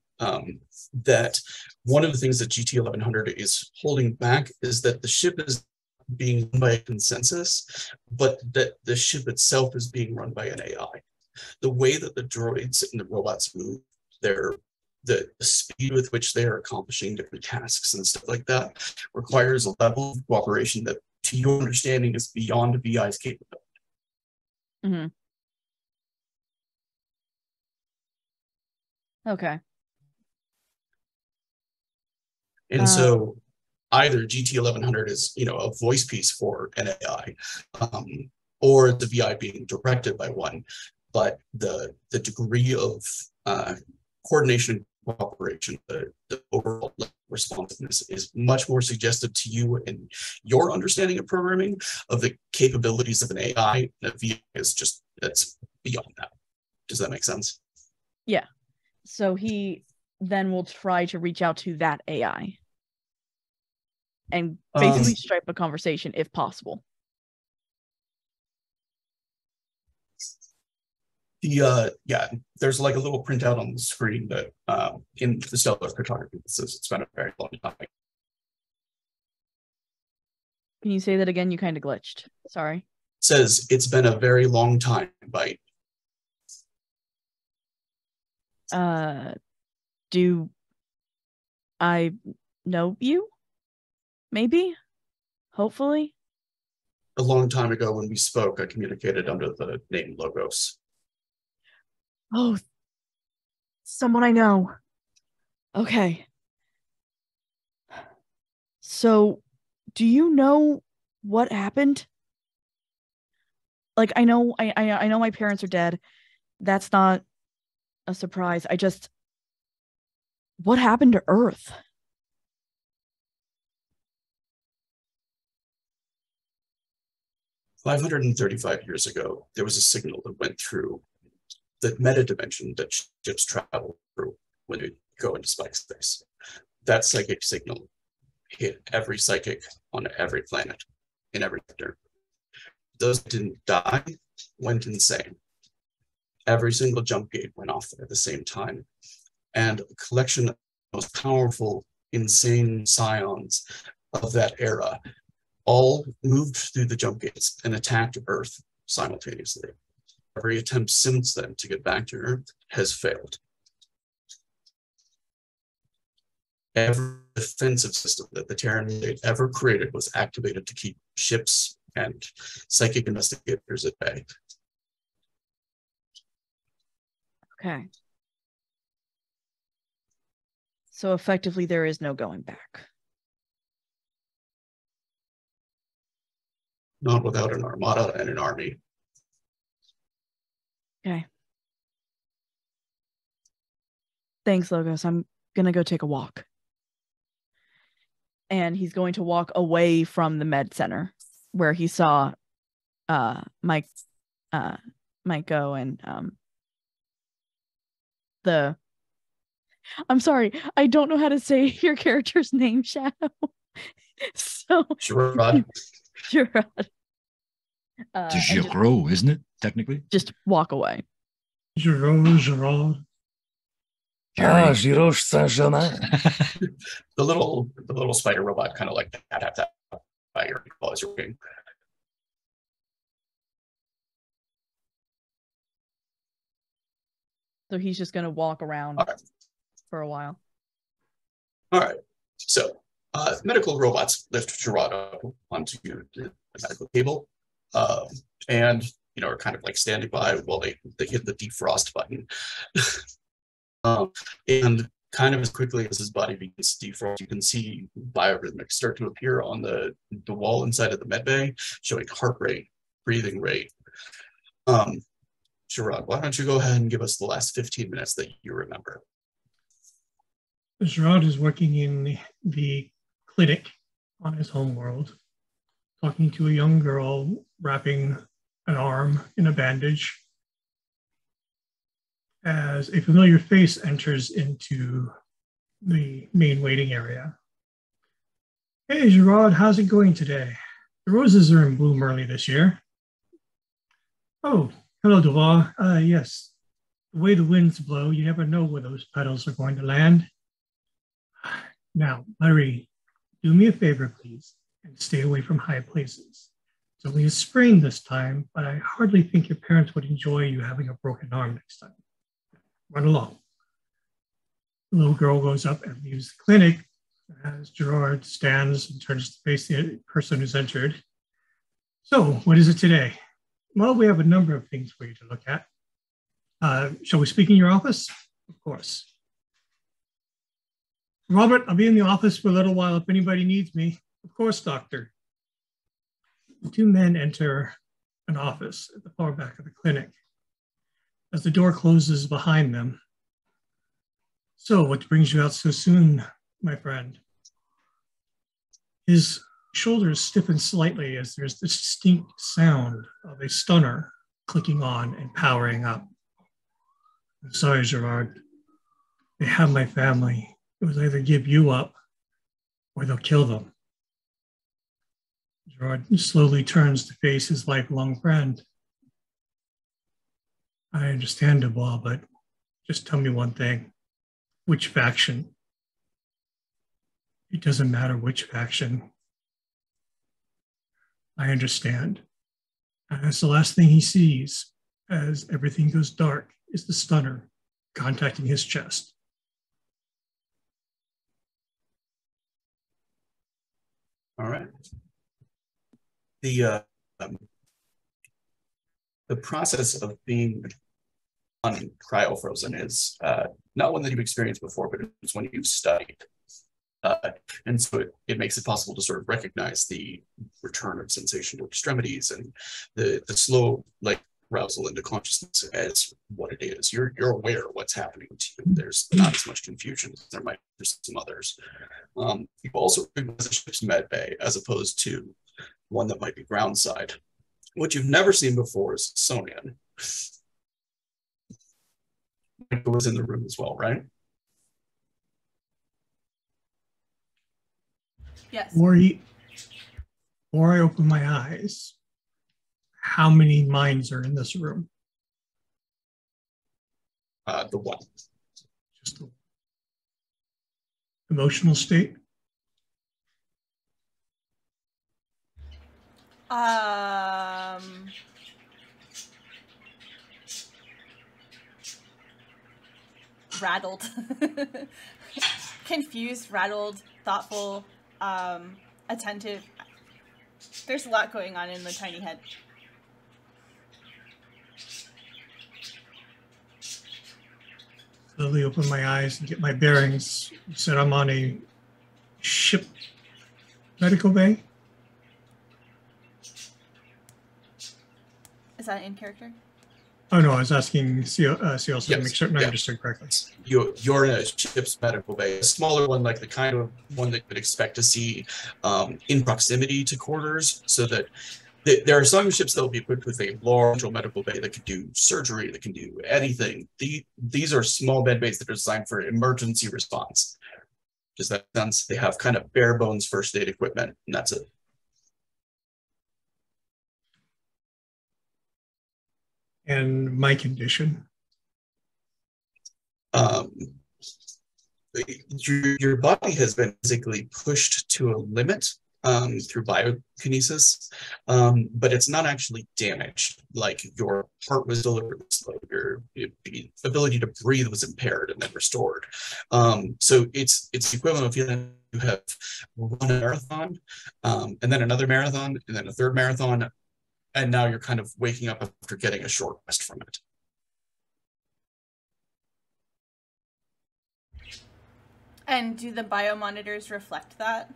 A: that one of the things that GT 1100 is holding back is that the ship is being run by a consensus, but that the ship itself is being run by an AI. The way that the droids and the robots move, their the speed with which they are accomplishing different tasks and stuff like that requires a level of cooperation that, to your understanding, is beyond a VI's capability.
D: Mm-hmm. Okay.
A: And so either GT1100 is, a voice piece for an AI, or the VI being directed by one, but the degree of coordination and cooperation, the overall responsiveness is much more suggestive to you and your understanding of programming of the capabilities of an AI. And a VI is just, that's beyond that. Does that make sense?
D: Yeah. So he then will try to reach out to that AI and basically strike a conversation if possible. There's like a little printout on the screen that in the stellar cartography that says it's been a very long time. Can you say that again? You kind of glitched. Sorry. It says it's been a very long time, Bite. Do I know you? Maybe? Hopefully? A long time ago when we spoke, I communicated under the name Logos. Oh, someone I know. Okay. So, do you know what happened? Like, I know my parents are dead. That's not a surprise. What happened to Earth? "535 years ago, there was a signal that went through the meta dimension that ships travel through when they go into space. That psychic signal hit every psychic on every planet, in every sector. Those that didn't die went insane. Every single jump gate went off at the same time. And a collection of the most powerful, insane scions of that era all moved through the jump gates and attacked Earth simultaneously. Every attempt since then to get back to Earth has failed. Every defensive system that the Terran State ever created was activated to keep ships and psychic investigators at bay." Okay. So effectively, there is no going back. Not without an armada and an army. Okay. Thanks, Logos. I'm gonna go take a walk. And he's going to walk away from the med center where he saw Mike go and I'm sorry, I don't know how to say your character's name, Shadow. So Gerard. Gerard.
C: Giraud, isn't it? Technically,
D: just walk away.
B: Gerard. Giraud Saint-Germain.
A: The little spider robot kind of like that by your claws working. So he's just going to walk around for a while. All right. So medical robots lift Gerard up onto the medical table, and are kind of like standing by while they hit the defrost button. And kind of as quickly as his body begins to defrost, you can see biorhythmics start to appear on the wall inside of the med bay, showing heart rate, breathing rate. Gerard, why don't you go ahead and give us the last 15 minutes that you remember?
B: Gerard is working in the clinic on his home world, talking to a young girl, wrapping an arm in a bandage, as a familiar face enters into the main waiting area. "Hey, Gerard, how's it going today? The roses are in bloom early this year." "Oh, hello, Duval. Yes, the way the winds blow, you never know where those petals are going to land. Now, Larry, do me a favor, please, and stay away from high places. It's only a sprain this time, but I hardly think your parents would enjoy you having a broken arm next time. Run along."
F: The little girl goes up and leaves the clinic as Gerard stands and turns to face the person who's entered. So, what is it today? Well, we have a number of things for you to look at. Shall we speak in your office? Of course. Robert, I'll be in the office for a little while if anybody needs me. Of course, doctor. The two men enter an office at the far back of the clinic. As the door closes behind them, so what brings you out so soon, my friend? His shoulders stiffen slightly as there's this distinct sound of a stunner clicking on and powering up. I'm sorry, Gerard. They have my family. It was either give you up or they'll kill them. Gerard slowly turns to face his lifelong friend. I understand, Dubois, but just tell me one thing. Which faction? It doesn't matter which faction. I understand. And that's the last thing he sees as everything goes dark is the stunner contacting his chest.
A: All right. The process of being cryo-frozen is not one that you've experienced before, but it's one you've studied. And so it makes it possible to sort of recognize the return of sensation to extremities and the slow arousal into consciousness as what it is. You're aware of what's happening to you. There's not as much confusion as there might be for some others. You also recognize a ship's med bay as opposed to one that might be ground side. What you've never seen before is Sonian. It was in the room as well, right?
E: Yes.
F: Before I open my eyes, how many minds are in this room?
A: The one.
F: Just the emotional state?
E: Rattled. Confused, rattled, thoughtful, attentive. There's a lot going on in the tiny head.
F: Slowly open my eyes and get my bearings. You said I'm on a ship medical bay?
E: Is that in character?
F: Oh no, I was asking CL to
A: Yes.
F: make certain I
A: Yeah.
F: understood correctly.
A: You're in a ship's medical bay, a smaller one, like the kind of one that you would expect to see in proximity to quarters, so that there are some ships that will be equipped with a large medical bay that can do surgery, that can do anything. These are small med bays that are designed for emergency response. Does that make sense? They have kind of bare bones first aid equipment, and that's it.
F: And my condition.
A: Your body has been physically pushed to a limit through biokinesis, but it's not actually damaged. Like your heart was deliberately slow, your ability to breathe was impaired and then restored. So it's the equivalent of feeling you have run a marathon, and then another marathon, and then a third marathon, and now you're kind of waking up after getting a short rest from it.
E: And do the biomonitors reflect that?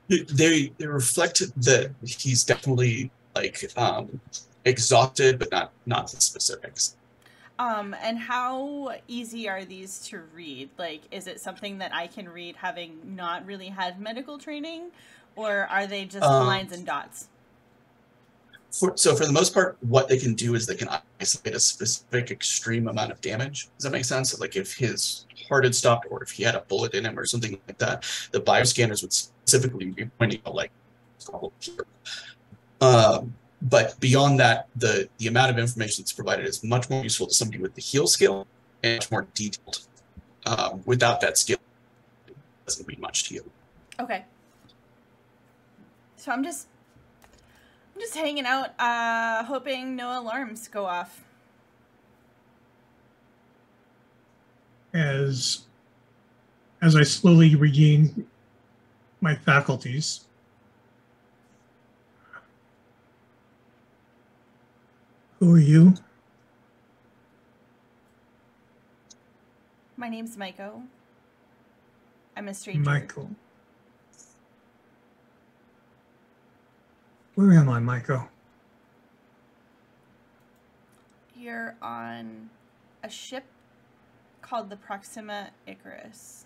A: They reflect that he's definitely exhausted, but not the specifics.
E: And how easy are these to read? Like, is it something that I can read having not really had medical training, or are they just lines and dots?
A: So for the most part, what they can do is they can isolate a specific extreme amount of damage. Does that make sense? Like if his heart had stopped or if he had a bullet in him or something like that, the bioscanners would specifically be pointing out like, but beyond that, the amount of information that's provided is much more useful to somebody with the heal skill and much more detailed. Without that skill, it doesn't mean much to you.
E: Okay. So I'm just hanging out, hoping no alarms go off.
F: as I slowly regain my faculties. Who are you?
E: My name's Maiko. I'm a stranger.
F: Michael. Where am I, Maiko?
E: You're on a ship called the Proxima Icarus.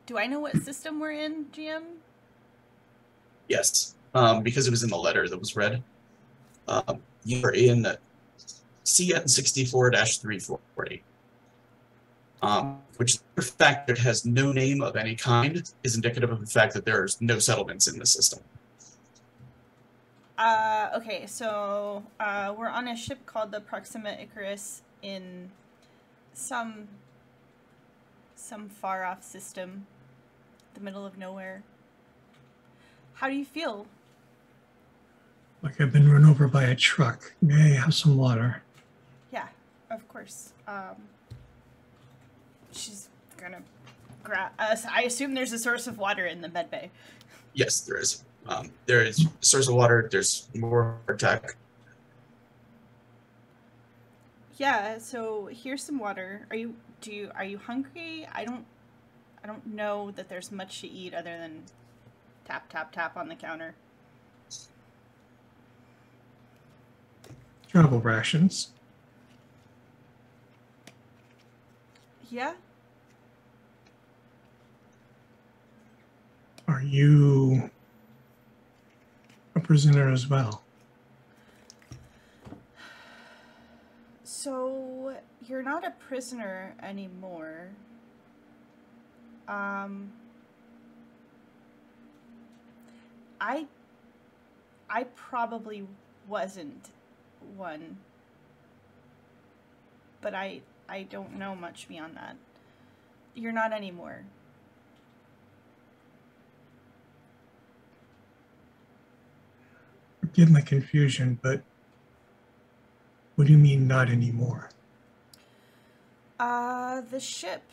E: Do I know what system we're in, GM?
A: Yes, because it was in the letter that was read. You are in CN 64-340, which the fact that it has no name of any kind is indicative of the fact that there's no settlements in the system.
E: Okay, so we're on a ship called the Proxima Icarus in some far-off system, the middle of nowhere. How do you feel?
F: Like I've been run over by a truck. May I have some water?
E: Yeah, of course. She's gonna grab us. I assume there's a source of water in the medbay.
A: Yes, there is. There is a source of water. There's more attack.
E: Yeah. So here's some water. Are you hungry? I don't know that there's much to eat other than tap tap tap on the counter.
F: Travel rations.
E: Yeah.
F: Are you a prisoner as well?
E: So you're not a prisoner anymore. I probably wasn't one, but I don't know much beyond that. You're not anymore.
F: Forgive my confusion, but what do you mean not anymore?
E: The ship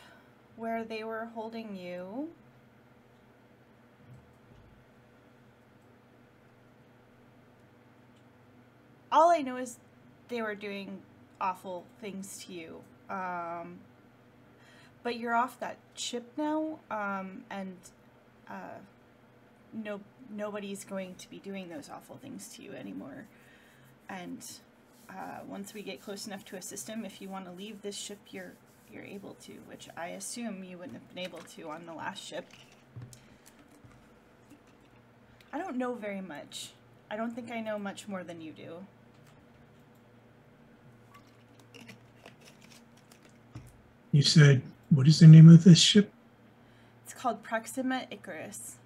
E: where they were holding you. All I know is they were doing awful things to you. But you're off that ship now, and nobody's going to be doing those awful things to you anymore. And once we get close enough to a system, if you want to leave this ship, you're able to, which I assume you wouldn't have been able to on the last ship. I don't know very much. I don't think I know much more than you do.
F: You said, what is the name of this ship?
E: It's called Proxima Icarus.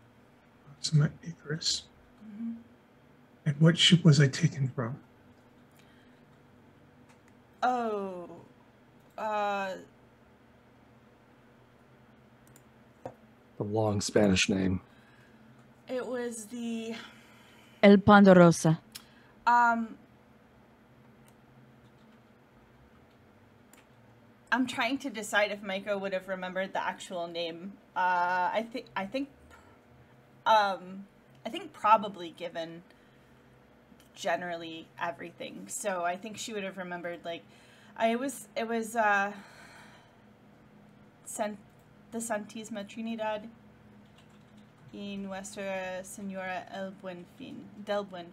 F: Proxima Icarus.
E: Mm-hmm.
F: And what ship was I taken from?
E: Oh,
B: The long Spanish name.
E: it was the,
D: El Ponderosa.
E: I'm trying to decide if Maiko would have remembered the actual name. I think probably, given generally everything. So I think she would have remembered, like, it was the Santísima Trinidad y Nuestra Señora del Buen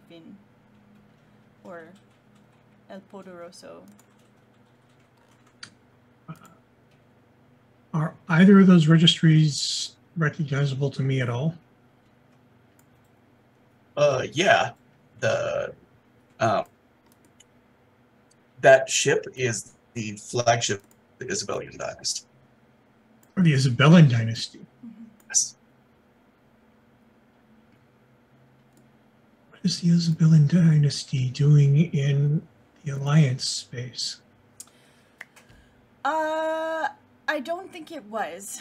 E: Fin, or El Poderoso.
F: Are either of those registries recognizable to me at all?
A: Yeah. That ship is the flagship of the Isabellian dynasty.
F: Or the Isabellan dynasty?
E: Mm-hmm.
A: Yes.
F: What is the Isabellan dynasty doing in the Alliance space?
E: I don't think it was.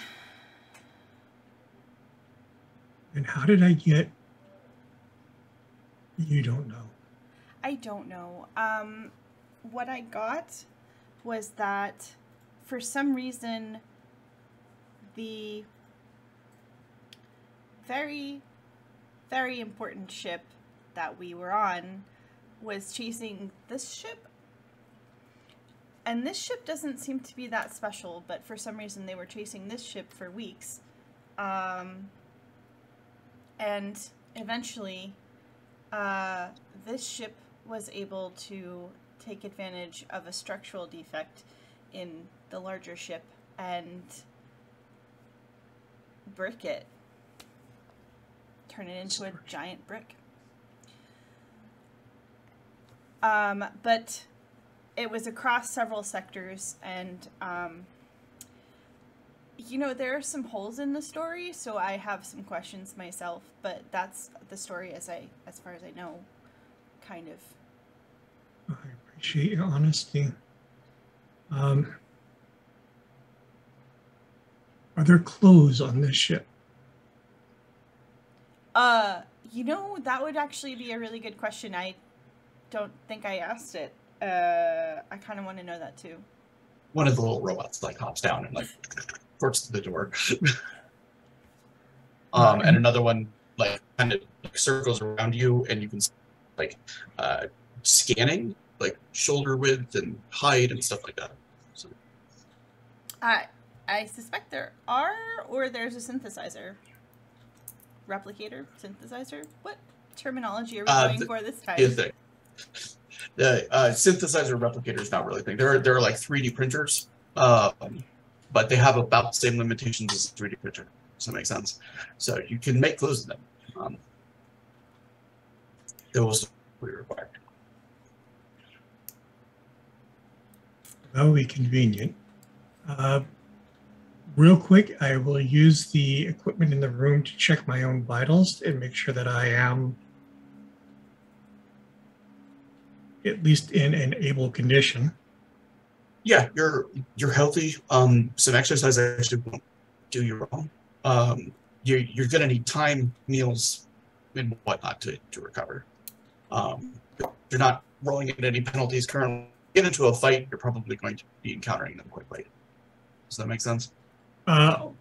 F: And how did I get... You don't know.
E: I don't know. What I got was that for some reason the very, very important ship that we were on was chasing this ship. And this ship doesn't seem to be that special, but for some reason they were chasing this ship for weeks. And eventually, this ship was able to take advantage of a structural defect in the larger ship and brick it. Turn it into a giant brick. But it was across several sectors, and you know, there are some holes in the story, so I have some questions myself, but that's the story as far as I know, kind of.
F: I appreciate your honesty. Are there clothes on this ship?
E: You know, that would actually be a really good question. I don't think I asked it. I kind of want to know that too.
A: One of the little robots like hops down and like ports to the door. And another one like kind of circles around you, and you can like scanning like shoulder width and height and stuff like that. So.
E: I suspect there are, or there's a synthesizer. Replicator? Synthesizer? What terminology are we going for this time?
A: The synthesizer replicator is not really a thing. There are like 3D printers, but they have about the same limitations as a 3D printer. Does that make sense? So you can make clothes in them. Those will be required.
F: That would be convenient. Real quick, I will use the equipment in the room to check my own vitals and make sure that I am at least in an able condition.
A: Yeah, you're healthy. Some exercise actually won't do you wrong. You're gonna need time, meals, and whatnot to recover. You're not rolling in any penalties currently. Get into a fight, you're probably going to be encountering them quite late. Does that make sense?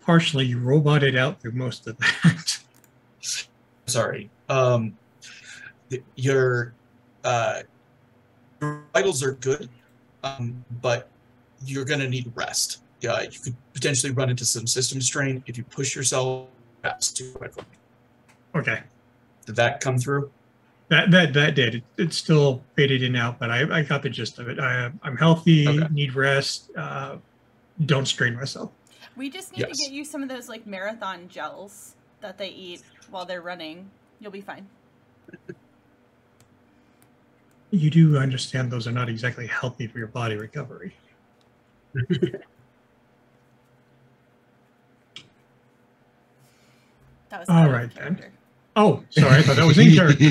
F: Partially, you roboted out through most of that.
A: Sorry. Your vitals are good, but you're going to need rest. You could potentially run into some system strain if you push yourself too quickly.
F: Okay.
A: Did that come through?
F: That did. It still faded in and out, but I got the gist of it. I'm healthy,
A: Okay.
F: Need rest, don't strain myself.
E: We just need to get you some of those like marathon gels that they eat while they're running. You'll be fine.
F: You do understand those are not exactly healthy for your body recovery.
E: That was
F: all right then.
E: character.
F: Oh, sorry, I thought that was in character.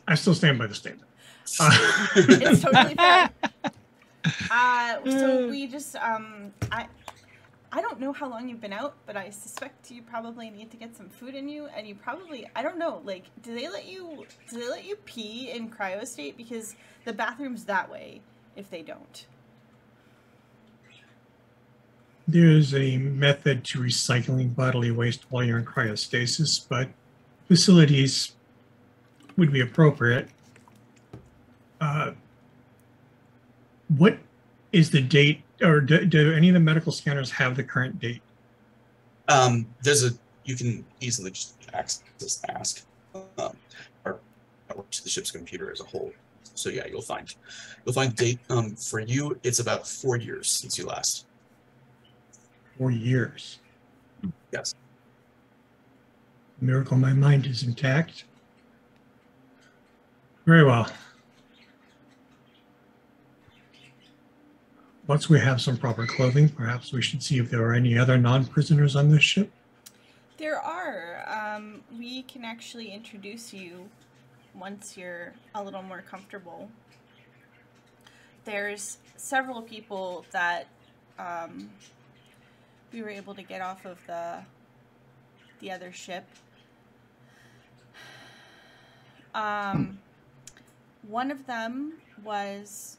F: I still stand by the statement.
E: It's totally fair. So we just I don't know how long you've been out, but I suspect you probably need to get some food in you, and you probably, I don't know, like, do they let you pee in cryo state? Because the bathroom's that way if they don't.
F: There's a method to recycling bodily waste while you're in cryostasis, but facilities would be appropriate. What is the date, or do any of the medical scanners have the current date?
A: You can easily just ask, or to the ship's computer as a whole. So yeah, you'll find the date. For you, it's about 4 years since you last.
F: 4 years.
A: Yes.
F: Miracle my mind is intact. Very well. Once we have some proper clothing, perhaps we should see if there are any other non-prisoners on this ship.
E: There are. We can actually introduce you once you're a little more comfortable. There's several people that we were able to get off of the other ship. One of them was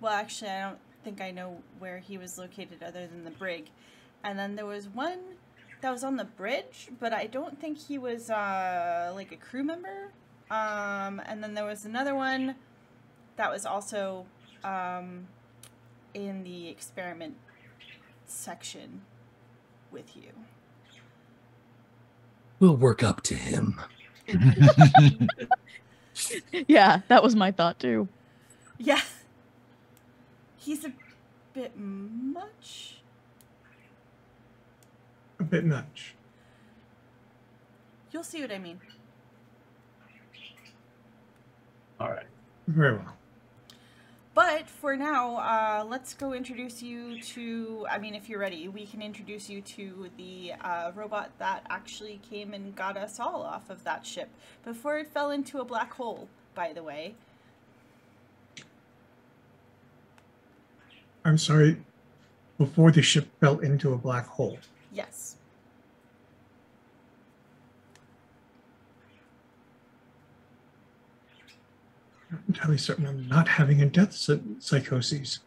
E: Well, actually, I don't think I know where he was located other than the brig. And then there was one that was on the bridge, but I don't think he was like a crew member. And then there was another one that was also in the experiment section with you.
B: We'll work up to him.
D: Yeah, that was my thought too.
E: Yeah. He's a bit much.
F: A bit much.
E: You'll see what I mean.
A: All right.
F: Very well.
E: But for now, let's go introduce you to, I mean, if you're ready, we can introduce you to the robot that actually came and got us all off of that ship before it fell into a black hole, by the way.
F: I'm sorry, before the ship fell into a black hole.
E: Yes.
F: I'm entirely certain I'm not having a death psychosis.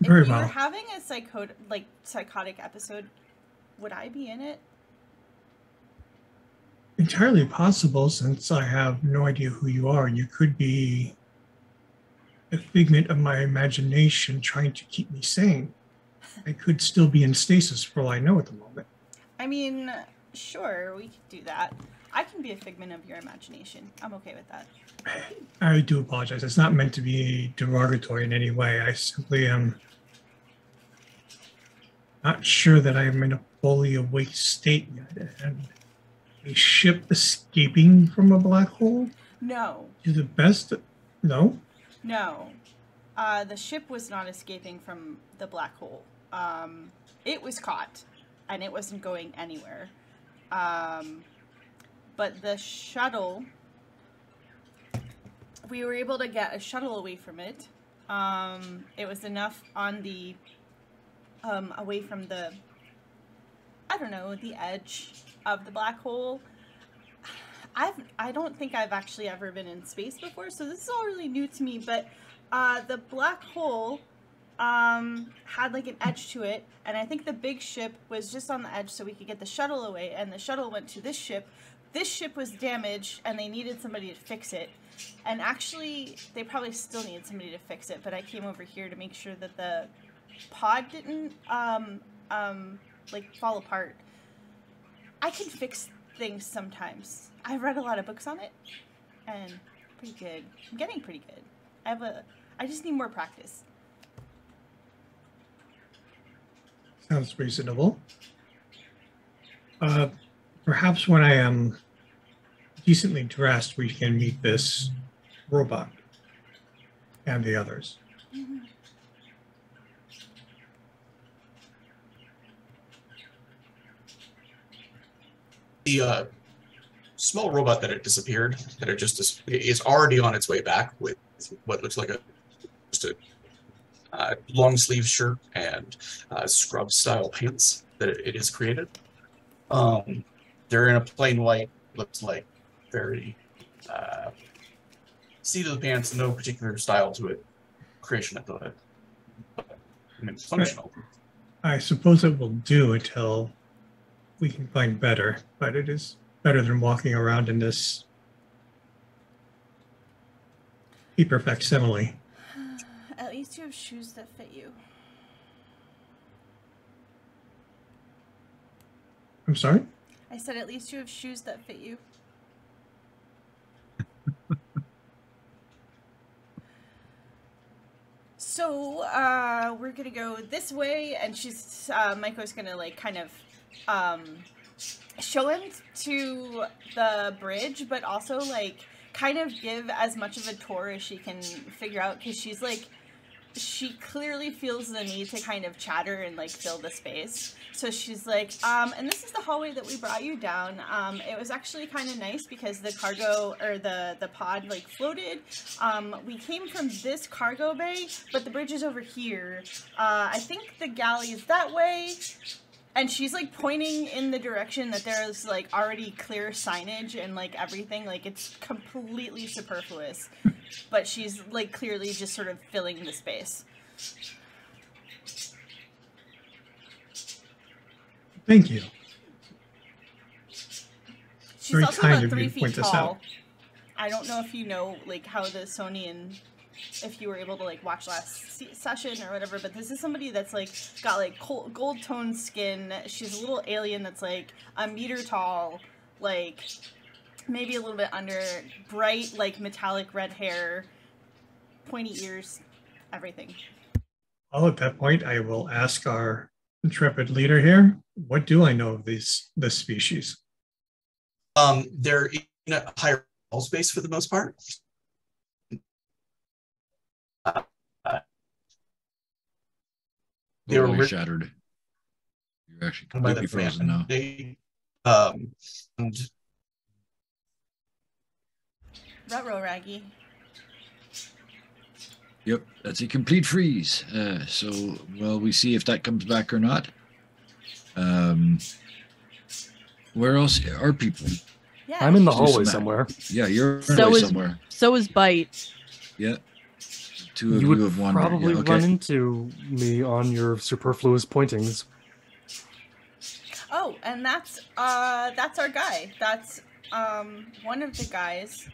F: Very
E: If we
F: well.
E: were having a psychotic episode, would I be in it?
F: Entirely possible, since I have no idea who you are. You could be a figment of my imagination trying to keep me sane. I could still be in stasis for all I know at the moment.
E: I mean, sure, we could do that. I can be a figment of your imagination. I'm okay with that.
F: I do apologize. It's not meant to be derogatory in any way. I simply am not sure that I am in a fully awake state yet. And a ship escaping from a black hole?
E: No.
F: To the best? No?
E: No. The ship was not escaping from the black hole. It was caught, and it wasn't going anywhere. But the shuttle, we were able to get a shuttle away from it. It was enough on the, away from the, I don't know, the edge of the black hole. I don't think I've actually ever been in space before, so this is all really new to me, but the black hole had like an edge to it, and I think the big ship was just on the edge so we could get the shuttle away, and the shuttle went to this ship. This ship was damaged, and they needed somebody to fix it. And actually, they probably still need somebody to fix it, but I came over here to make sure that the pod didn't, like, fall apart. I can fix things sometimes. I've read a lot of books on it, and pretty good. I'm getting pretty good. I just need more practice.
F: Sounds reasonable. Perhaps when I am decently dressed, we can meet this robot and the others.
E: Mm-hmm.
A: The small robot that had disappeared, that it just is already on its way back with what looks like just a long sleeve shirt and scrub style pants that it is created. They're in a plain white, looks like very seat of the pants, no particular style to it. Creation of the, I mean, functional.
F: I suppose it will do until we can find better, but it is better than walking around in this paper facsimile.
E: At least you have shoes that fit you.
F: I'm sorry?
E: I said at least you have shoes that fit you. So, we're gonna go this way, and she's, Maiko's gonna, like, kind of, show him to the bridge, but also, like, kind of give as much of a tour as she can figure out, because she's, like, she clearly feels the need to kind of chatter and, like, fill the space. So she's like, and this is the hallway that we brought you down. It was actually kind of nice because the cargo, or the pod, like, floated. We came from this cargo bay, but the bridge is over here. I think the galley is that way. And she's like pointing in the direction that there's like already clear signage and like everything. Like it's completely superfluous. But she's like clearly just sort of filling the space.
F: Thank you.
E: She's
F: Very
E: also
F: kind
E: about
F: of
E: 3
F: you to
E: feet
F: point this
E: tall.
F: out.
E: I don't know if you know like how the Sonian, if you were able to like watch last session or whatever, but this is somebody that's like got like gold toned skin. She's a little alien that's like a meter tall, like maybe a little bit under, bright like metallic red hair, pointy ears, everything.
F: Well, at that point, I will ask our intrepid leader here, what do I know of this species?
A: They're in a higher space for the most part. They were
C: Totally shattered. You're actually completely frozen now.
A: And
E: Ruh-roh, Raggy.
C: Yep, that's a complete freeze. So, well, we see if that comes back or not. Where else are people?
E: Yeah.
B: I'm in the
C: Do
B: hallway
C: some-
B: somewhere.
C: Yeah, you're
D: So is-
C: somewhere.
D: So is Bite.
C: Yeah. Two of
B: You
C: you
B: would
C: have wandered.
B: probably
C: Yeah, okay.
B: run into me on your superfluous pointings.
E: Oh, and that's our guy. That's one of the guys.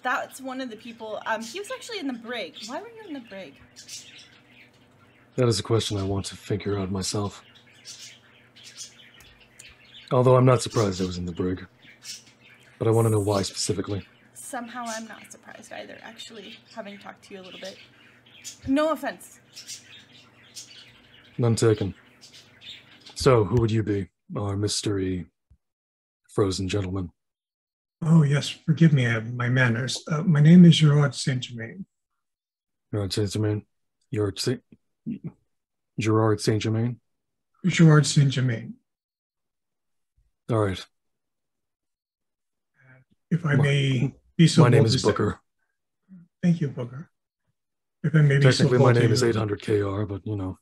E: That's one of the people. He was actually in the brig. Why were you in the brig?
B: That is a question I want to figure out myself. Although I'm not surprised I was in the brig. But I want to know why specifically.
E: Somehow I'm not surprised either, actually, having talked to you a little bit. No offense.
B: None taken. So, who would you be, our mystery frozen gentleman?
F: Oh, yes, forgive me, I have my manners. My name is Gerard Saint-Germain.
B: Gerard Saint-Germain? Gerard Saint-Germain?
F: Gerard Saint-Germain.
B: All right.
F: If I may be so
B: My name
F: bold
B: is
F: as to-
B: Booker.
F: Thank you, Booker. If I may be so
B: Technically, my
F: bold to
B: name is
F: you-
B: 800KR, but, you know,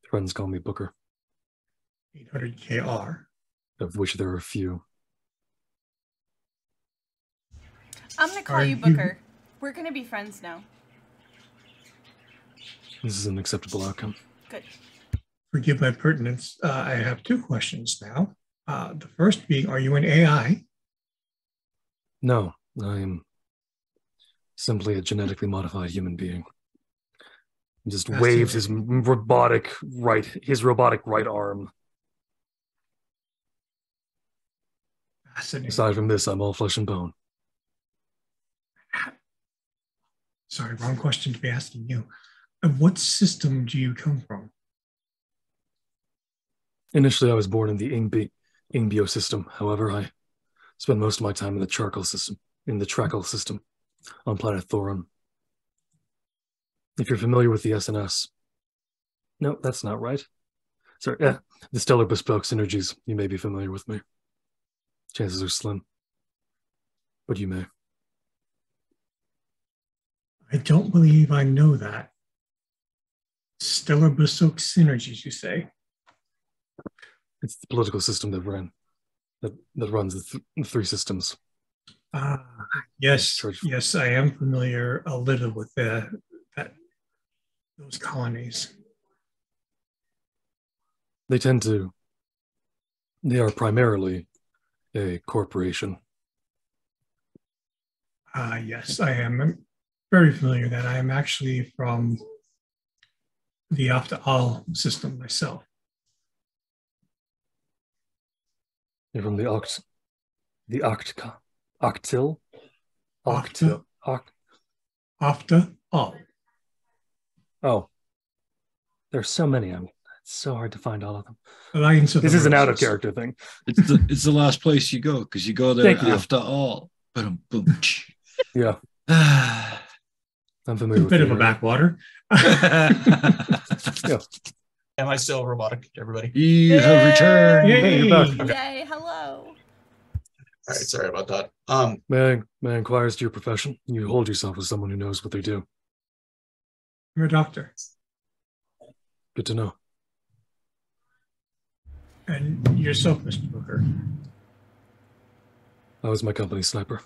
B: friends call me Booker,
F: 800KR.
B: of which there are a few.
E: I'm gonna call
F: Are
E: you
F: you-
E: Booker. We're gonna be friends now.
B: This is an acceptable outcome.
E: Good.
F: Forgive my pertinence. I have two questions now. The first being, are you an AI?
B: No, I am simply a genetically modified human being. He just waves his robotic right arm.
F: Fascinating.
B: Aside from this, I'm all flesh and bone.
F: Sorry, wrong question to be asking you. What system do you come from?
B: Initially, I was born in the Ingbio system. However, I spent most of my time in the Trackle system on planet Thoron. If you're familiar with the SNS. No, that's not right. Sorry, the Stellar Bespoke Synergies, you may be familiar with me. Chances are slim. But you may.
F: I don't believe I know that. Stellar Bespoke Synergies, you say?
B: It's the political system that runs the three systems.
F: Yes,
B: Church.
F: yes, I am familiar a little with those colonies.
B: They are primarily a corporation.
F: Yes, I am very familiar that I am actually from the After-All system myself.
B: You're from the Octil?
F: After-All.
B: Oh. There's so many. It's so hard to find all of them.
F: Alliance of
B: This
F: the
B: is an out of
F: Roses.
B: character thing.
C: It's the last place you go because you go there
B: Thank you.
C: after all. Boom, boom.
B: Yeah,
C: Ah.
B: I'm
F: A
B: familiar with
F: bit of
B: the
F: a
B: area.
F: backwater.
A: am I still robotic, everybody?
C: You have returned.
F: Yay!
B: Hey, you're back.
E: Yay, hello.
A: All right, sorry about that.
B: May I inquire as to your profession? You hold yourself as someone who knows what they do.
F: I'm a doctor.
B: Good to know.
F: And yourself, Mr. Booker.
B: I was my company sniper.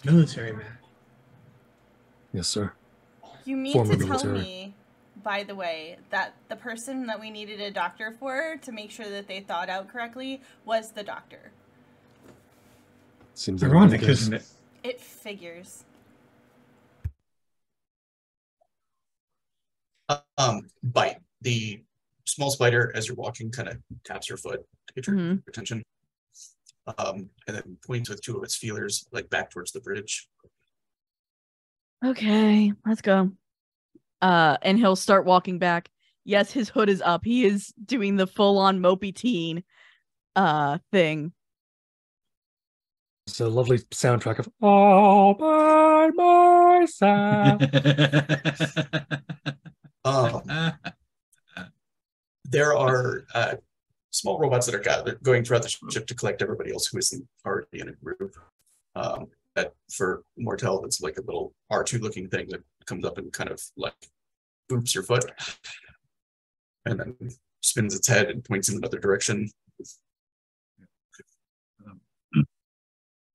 F: Military man.
B: Yes, sir.
E: You mean
B: Former
E: to tell
B: military.
E: me, by the way, that the person that we needed a doctor for to make sure that they thought out correctly was the doctor?
B: Seems
F: Ironic,
B: like
F: isn't it?
E: It figures.
A: Bite. The small spider, as you're walking, kind of taps your foot to get your attention. And then points with two of its feelers, like back towards the bridge.
D: Okay, let's go. And he'll start walking back. Yes, his hood is up. He is doing the full-on mopey teen thing.
B: It's a lovely soundtrack of all by myself.
A: There are small robots that are going throughout the ship to collect everybody else who isn't already in a group. That for Mortel, it's like a little R2 looking thing that comes up and kind of like boops your foot and then spins its head and points in another direction.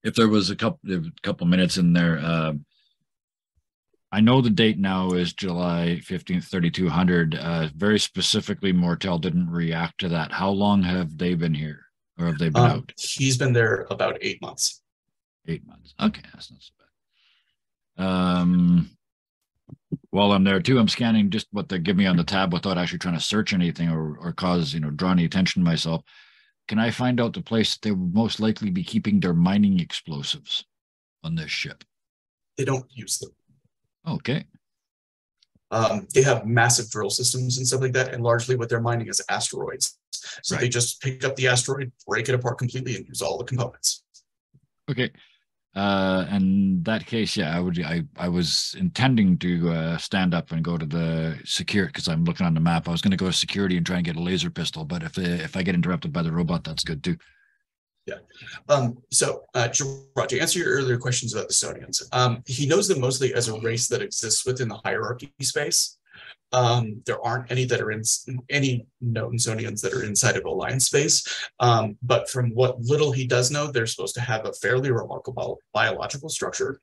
C: If there was a couple minutes in there, I know the date now is July 15th, 3200. Very specifically, Mortel didn't react to that. How long have they been here, or have they been out?
A: He's been there about 8 months.
C: 8 months. Okay, that's not so bad. While I'm there too, I'm scanning just what they give me on the tab without actually trying to search anything or cause, draw any attention to myself. Can I find out the place that they would most likely be keeping their mining explosives on this ship?
A: They don't use them.
C: Okay.
A: They have massive drill systems and stuff like that, and largely what they're mining is asteroids. So
C: Right.
A: they just pick up the asteroid, break it apart completely, and use all the components.
C: Okay. In that case, yeah, I was intending to stand up and go to the security because I'm looking on the map. I was going to go to security and try and get a laser pistol, but if I get interrupted by the robot, that's good too.
A: Yeah. Gerard, to answer your earlier questions about the Sonians, he knows them mostly as a race that exists within the hierarchy space. There aren't any that are in any known Sonians that are inside of Alliance space. But from what little he does know, they're supposed to have a fairly remarkable biological structure.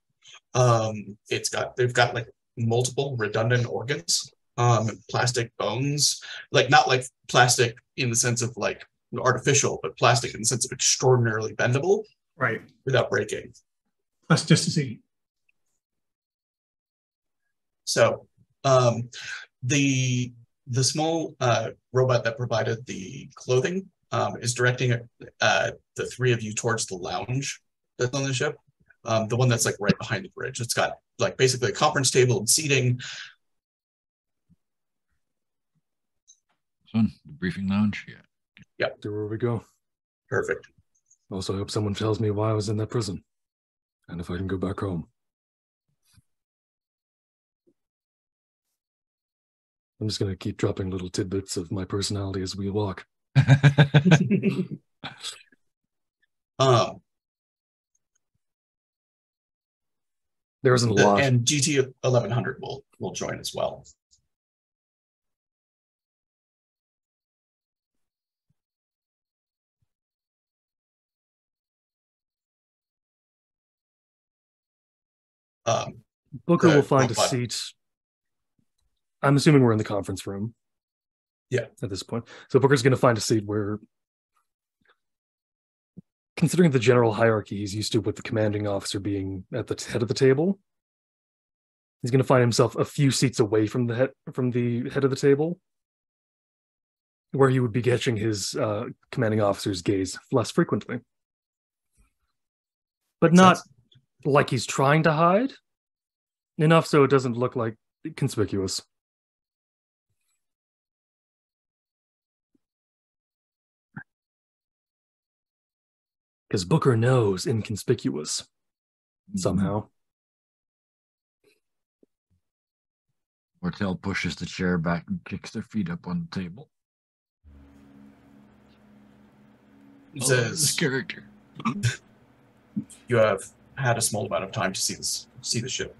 A: They've got like multiple redundant organs, plastic bones, like not like plastic in the sense of like artificial, but plastic in the sense of extraordinarily bendable,
F: Right.
A: without breaking.
F: Plasticity. So,
A: the small robot that provided the clothing is directing the three of you towards the lounge that's on the ship. The one that's like right behind the bridge. It's got like basically a conference table and seating.
C: This one, the briefing lounge. Yeah.
A: Yep.
B: There where we go.
A: Perfect.
B: Also, I hope someone tells me why I was in that prison and if I can go back home. I'm just going to keep dropping little tidbits of my personality as we walk. There isn't a lot.
A: And GT 1100 will join as well.
B: Booker will find a seat. I'm assuming we're in the conference room.
A: Yeah.
B: At this point. So Booker's going to find a seat where, considering the general hierarchy he's used to with the commanding officer being at the head of the table, he's going to find himself a few seats away from the head of the table, where he would be catching his commanding officer's gaze less frequently. But not like he's trying to hide, enough so it doesn't look like conspicuous. Because Booker knows inconspicuous somehow.
C: Mortel pushes the chair back and kicks their feet up on the table.
A: It
C: Oh,
A: says
C: this character.
A: you have had a small amount of time to see the ship.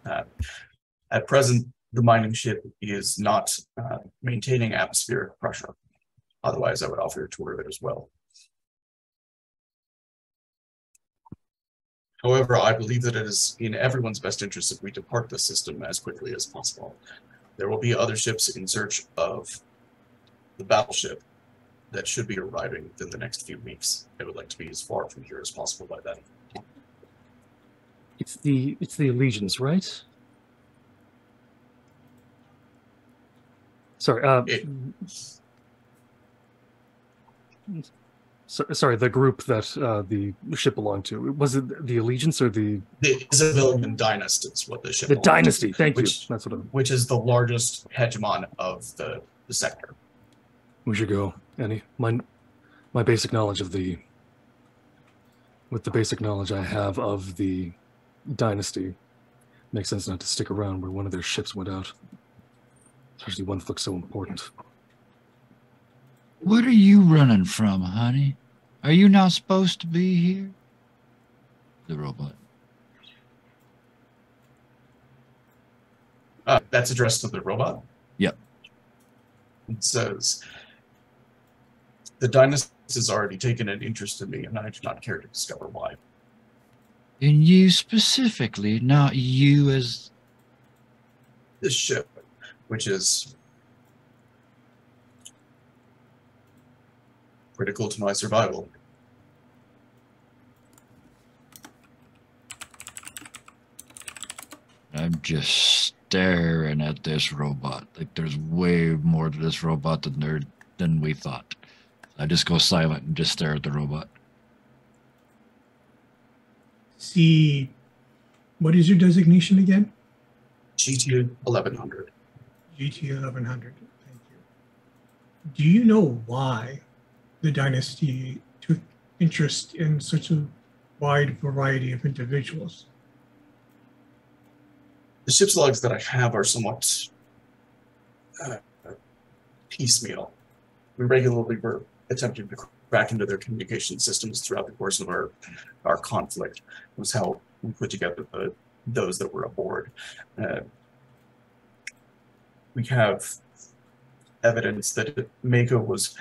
A: At present, the mining ship is not maintaining atmospheric pressure. Otherwise, I would offer a tour of it as well. However, I believe that it is in everyone's best interest if we depart the system as quickly as possible. There will be other ships in search of the battleship that should be arriving within the next few weeks. I would like to be as far from here as possible by then.
B: It's the Allegiance, right? Sorry, sorry, the group that the ship belonged to. Was it the Allegiance or the
A: Isabellian Dynasty is what the ship
B: the
A: belonged to,
B: Dynasty? Thank you. That's what
A: which is the largest hegemon of the sector.
B: we should go, Annie. My basic knowledge of with the basic knowledge I have of the Dynasty, makes sense not to stick around where one of their ships went out. Especially one that looks so important.
C: What are you running from, honey? Are you not supposed to be here? The robot.
A: That's addressed to the robot?
C: Yep.
A: It says, the Dynasty has already taken an interest in me, and I do not care to discover why.
C: And you specifically, not you as...
A: This ship, which is critical to my survival.
C: I'm just staring at this robot. Like there's way more to this robot than we thought. I just go silent and just stare at the robot.
F: See, what is your designation again?
A: GT 1100.
F: GT 1100. Thank you. Do you know why the Dynasty took interest in such a wide variety of individuals?
A: The ship's logs that I have are somewhat piecemeal. We regularly were attempting to crack into their communication systems throughout the course of our conflict. It was how we put together those that were aboard. We have evidence that Mako was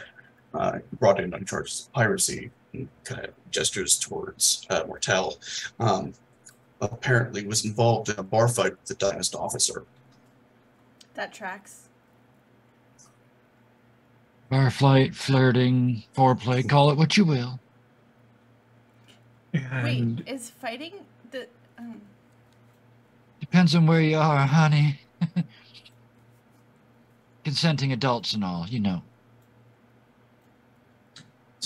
A: brought in on charges of piracy and kind of gestures towards Mortel. Apparently was involved in a bar fight with the Dynast officer.
E: That tracks.
C: Bar flight, flirting, foreplay, call it what you will.
F: And
E: Wait, is fighting the...
C: Depends on where you are, honey. Consenting adults and all, you know.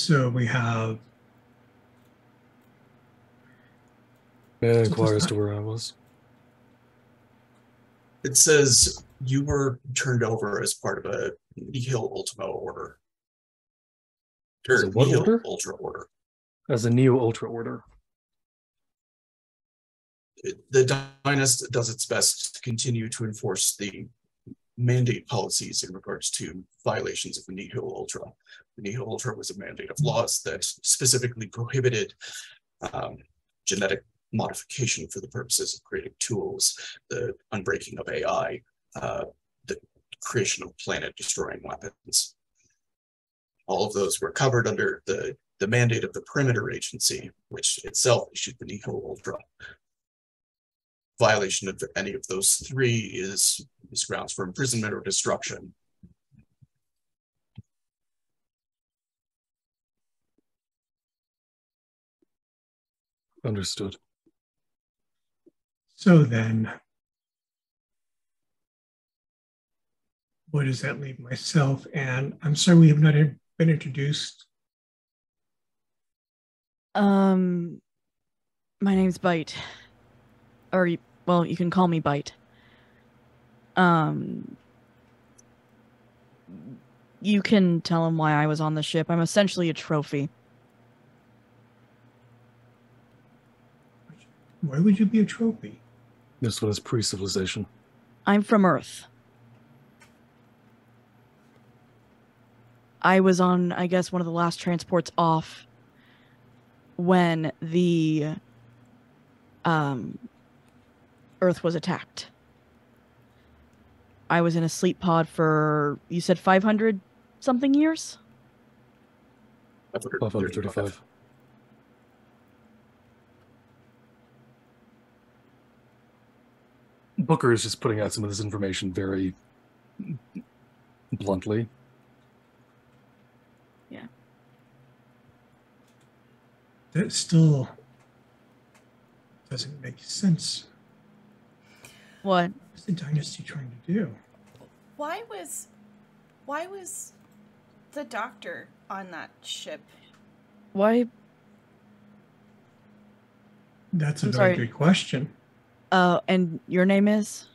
F: so we have...
B: May I inquire as to where I was?
A: It says you were turned over as part of a Nihil Ultima order.
B: As a what
A: Nihil
B: order?
A: Ultra order.
B: As a Neo-Ultra order.
A: The Dynast does its best to continue to enforce the mandate policies in regards to violations of the Nihil Ultra. The Nihil Ultra was a mandate of laws that specifically prohibited genetic modification for the purposes of creating tools, the unbreaking of AI, the creation of planet-destroying weapons. All of those were covered under the mandate of the Perimeter Agency, which itself issued the Nihil Ultra. Violation of any of those three is grounds for imprisonment or destruction.
B: Understood.
F: So then, where does that leave myself? And I'm sorry we have not been introduced.
D: My name's Bite. Or, well, you can call me Bite. You can tell him why I was on the ship. I'm essentially a trophy.
F: Why would you be a trophy?
B: This one is pre-civilization.
D: I'm from Earth. I was on, I guess, one of the last transports off when the Earth was attacked. I was in a sleep pod for, you said 500 something years?
B: 535. Booker is just putting out some of this information very bluntly.
D: Yeah.
F: That still doesn't make sense.
D: What?
F: What's the dynasty trying to do?
E: Why was the doctor on that ship?
D: Why?
F: That's a
D: I'm
F: very
D: sorry.
F: good question.
D: And your name is?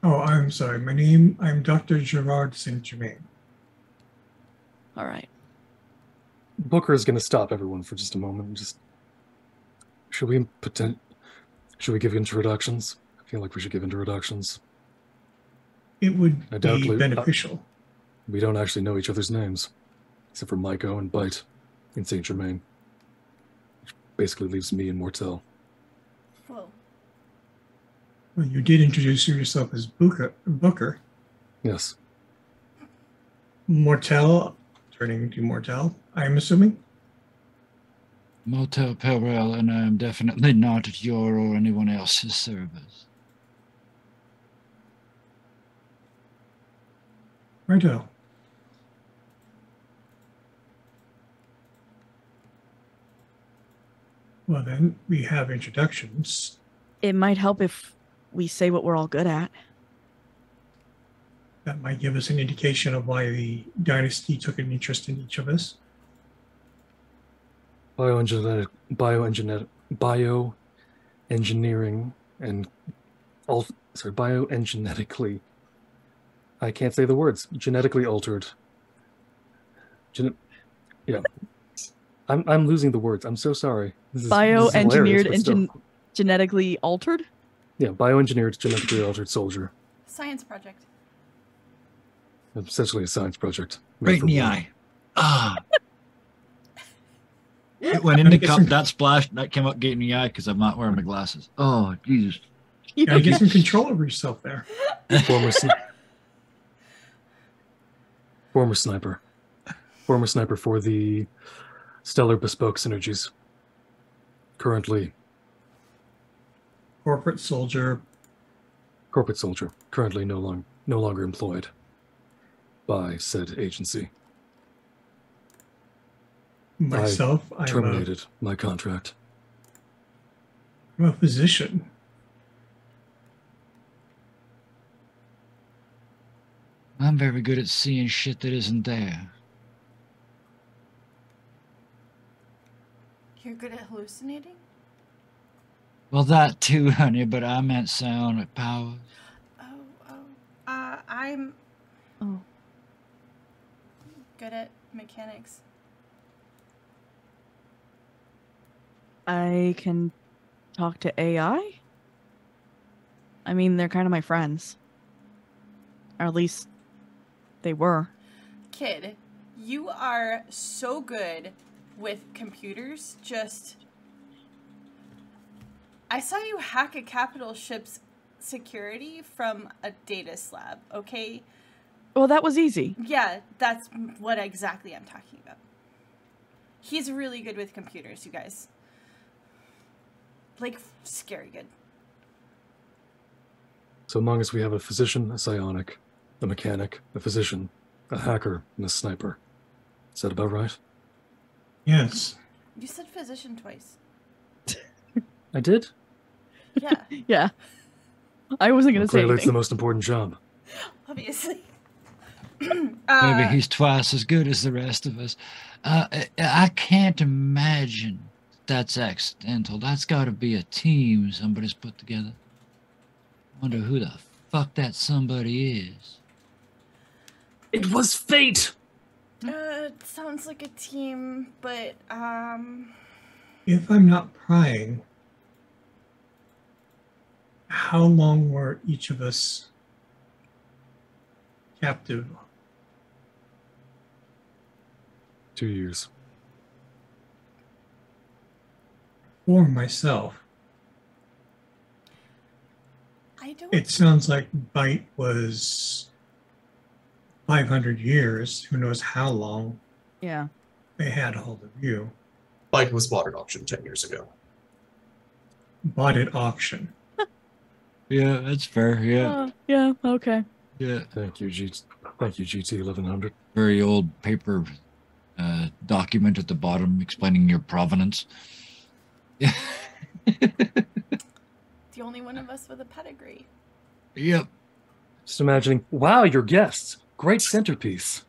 F: Oh, I'm sorry. I'm Dr. Gerard St. Germain.
D: All right.
B: Booker is going to stop everyone for just a moment. Should we give introductions? I feel like we should give introductions.
F: It would be
B: Undoubtedly,
F: beneficial.
B: We don't actually know each other's names, except for Myko and Bite in St. Germain, which basically leaves me and Mortel.
E: Whoa.
F: Well, you did introduce yourself as Booker.
B: Yes.
F: Mortel, turning to Mortel, I'm assuming.
C: Motel Perel, and I am definitely not at your or anyone else's service.
F: Righto. Well, then we have introductions.
D: It might help if we say what we're all good at.
F: That might give us an indication of why the dynasty took an interest in each of us.
B: Bioengineering, and bioenginetically. I can't say the words. Genetically altered. Yeah. I'm losing the words. I'm so sorry. This is
D: Bioengineered
B: hilarious,
D: and genetically altered?
B: Yeah, bioengineered, genetically altered soldier.
E: Science project.
B: Essentially a science project.
C: Right in the eye. Ah. It went in the cup, that splashed, that came up gate in the eye because I'm not wearing my glasses. Oh, Jesus.
F: You gotta get some control over yourself there.
B: Former sniper. Former sniper for the Stellar Bespoke Synergies. Currently.
F: Corporate soldier.
B: Currently no longer employed by said agency.
F: Myself,
B: I terminated my contract.
F: I'm a physician.
C: I'm very good at seeing shit that isn't there.
E: You're good at hallucinating?
C: Well, that too, honey, but I meant psionic powers.
E: I'm
D: Oh.
E: good at mechanics.
D: I can talk to AI? I mean, they're kind of my friends. Or at least they were.
E: Kid, you are so good with computers. I saw you hack a capital ship's security from a data slab, okay?
D: Well, that was easy.
E: Yeah, that's what exactly I'm talking about. He's really good with computers, you guys. Like, scary good.
B: So among us we have a physician, a psionic, a mechanic, a physician, a hacker, and a sniper. Is that about right?
F: Yes.
E: You said physician twice.
B: I did?
E: Yeah,
D: Yeah. I wasn't going to say
B: Clearly it's the
D: anything.
B: most important job.
E: obviously.
C: Maybe he's twice as good as the rest of us. I can't imagine that's accidental. That's got to be a team somebody's put together. Wonder who the fuck that somebody is.
B: It was fate!
E: It sounds like a team, but,
F: If I'm not prying, how long were each of us captive?
B: 2 years.
F: For myself,
E: I don't...
F: it sounds like Bite was 500 years, who knows how long
D: Yeah.
F: they had hold of you.
A: Bike was bought at auction 10 years ago.
F: Bought at auction.
C: Yeah, that's fair. Yeah.
D: Yeah. Okay.
C: Yeah.
B: Thank you, GT 1100.
C: Very old paper document at the bottom explaining your provenance. Yeah.
E: The only one of us with a pedigree.
C: Yep.
B: Just imagining, wow, your guests. Great centerpiece.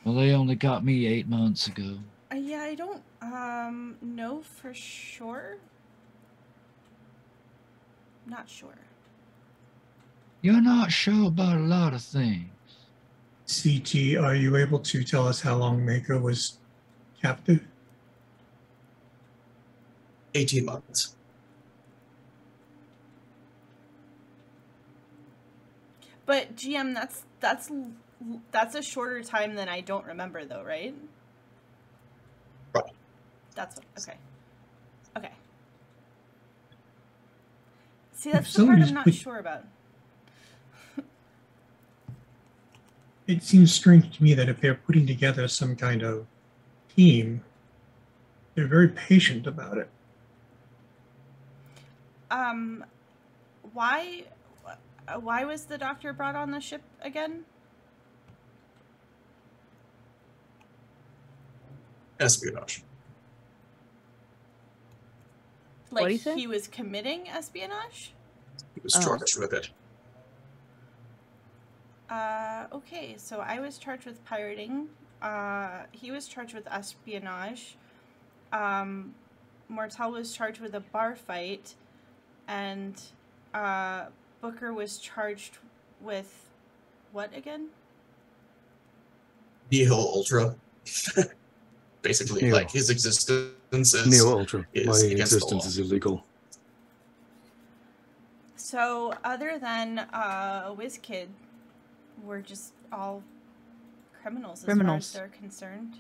C: Well, they only got me 8 months ago.
E: Yeah, I don't know for sure. Not sure.
C: You're not sure about a lot of things.
F: CT, are you able to tell us how long Mako was captive?
A: 18 months.
E: But GM, that's a shorter time than I don't remember, though, right?
A: Right.
E: That's what. Okay. Okay. See, that's
F: If
E: the part
F: somebody's
E: I'm not
F: put-
E: sure about.
F: It seems strange to me that if they're putting together some kind of team, they're very patient about it.
E: Why was the doctor brought on the ship again?
A: Espionage.
E: Like
D: What'd he say?
E: he was committing espionage?
A: He was
D: Oh.
A: charged with it.
E: Okay, so I was charged with pirating. He was charged with espionage. Mortel was charged with a bar fight, and Booker was charged with what again?
A: Neo Ultra. Basically,
B: Neo.
A: like his existence is
B: Neo Ultra.
A: is
B: My
A: against the
B: existence
A: law.
B: is illegal.
E: So other than WizKid, we're just all criminals as far as they're concerned.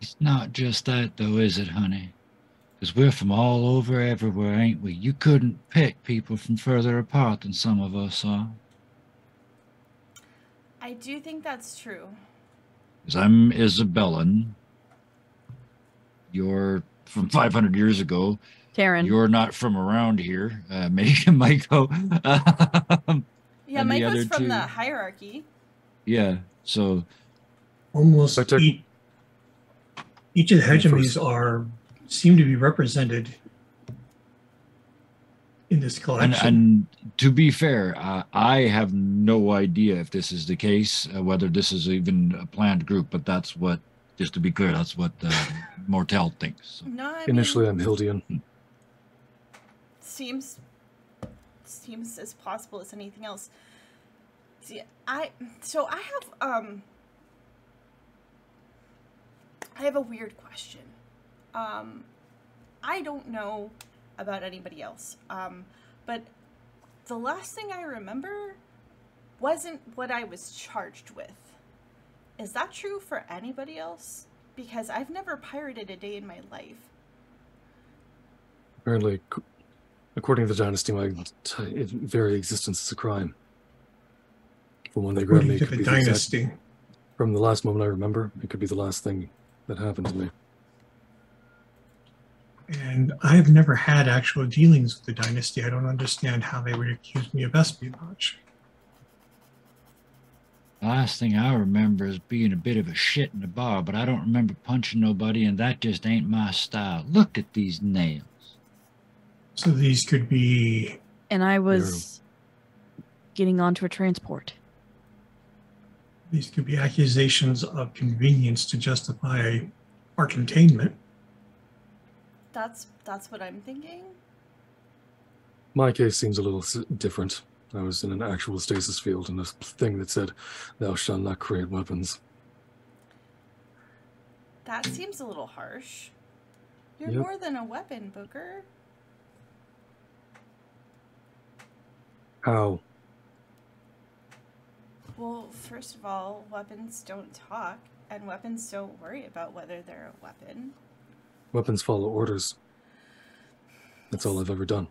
C: It's not just that, though, is it, honey? Because we're from all over everywhere, ain't we? You couldn't pick people from further apart than some of us are.
E: I do think that's true.
C: Because I'm Isabellan. You're from 500 years ago.
D: Taryn.
C: You're not from around here. Maiko.
E: Yeah,
C: And the
E: Mike
C: other
E: was from
C: two-
E: the hierarchy.
C: Yeah, so
F: Almost
B: I took-
F: each of the
B: First-
F: hegemonies seem to be represented in this collection.
C: and to be fair, I have no idea if this is the case, whether this is even a planned group, but that's what, just to be clear, that's what Mortel thinks. So.
E: No, I
B: Initially,
E: mean,
B: I'm Hildian.
E: seems as plausible as anything else. See, I have a weird question. I don't know about anybody else, but the last thing I remember wasn't what I was charged with. Is that true for anybody else? Because I've never pirated a day in my life.
B: Apparently, according to the dynasty, my very existence is a crime. From when they grabbed me,
F: According
B: it
F: to
B: could
F: the
B: be the exact-
F: dynasty.
B: from the last moment I remember, it could be the last thing that happened to me.
F: And I've never had actual dealings with the dynasty. I don't understand how they would accuse me of espionage.
C: Last thing I remember is being a bit of a shit in the bar, but I don't remember punching nobody, and that just ain't my style. Look at these nails.
F: So these could be
D: And I was getting onto a transport.
F: accusations of convenience to justify our containment.
E: That's what I'm thinking.
B: My case seems a little different. I was in an actual stasis field, and this thing that said, "Thou shalt not create weapons."
E: That seems a little harsh. You're
B: Yep.
E: more than a weapon, Booker.
B: How?
E: Well, first of all, weapons don't talk, and weapons don't worry about whether they're a weapon.
B: Weapons follow orders. That's all I've ever done.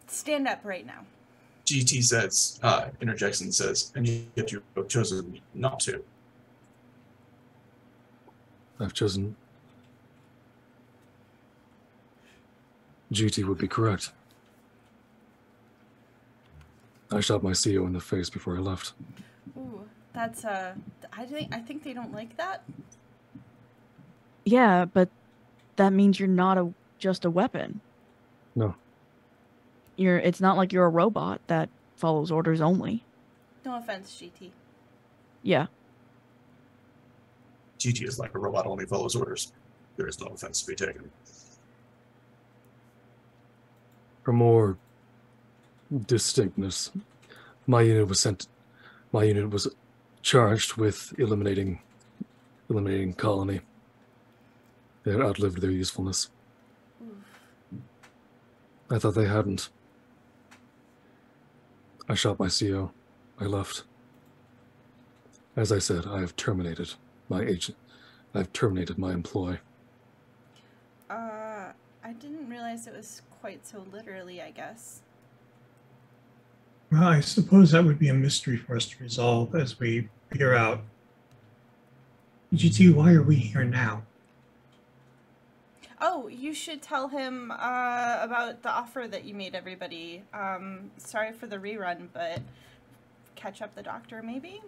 E: Stand up right now.
A: GT says, interjects and says, and yet you have chosen not to.
B: I've chosen. GT would be correct. I shot my CEO in the face before I left.
E: Ooh, that's I think they don't like that.
D: Yeah, but that means you're not just a weapon.
B: No.
D: It's not like you're a robot that follows orders only.
E: No offense, GT.
D: Yeah.
A: GT is like a robot, only follows orders. There is no offense to be taken.
B: For more distinctness, my unit was charged with eliminating colony. They had outlived their usefulness.
E: Oof.
B: I thought they hadn't. I shot my CO. I left. As I said, I have terminated my agent. I've terminated my employ.
E: I didn't realize it was quite so literally, I guess.
F: Well, I suppose that would be a mystery for us to resolve as we figure out. GT, why are we here now?
E: Oh, you should tell him about the offer that you made everybody. Sorry for the rerun, but catch up the doctor, maybe?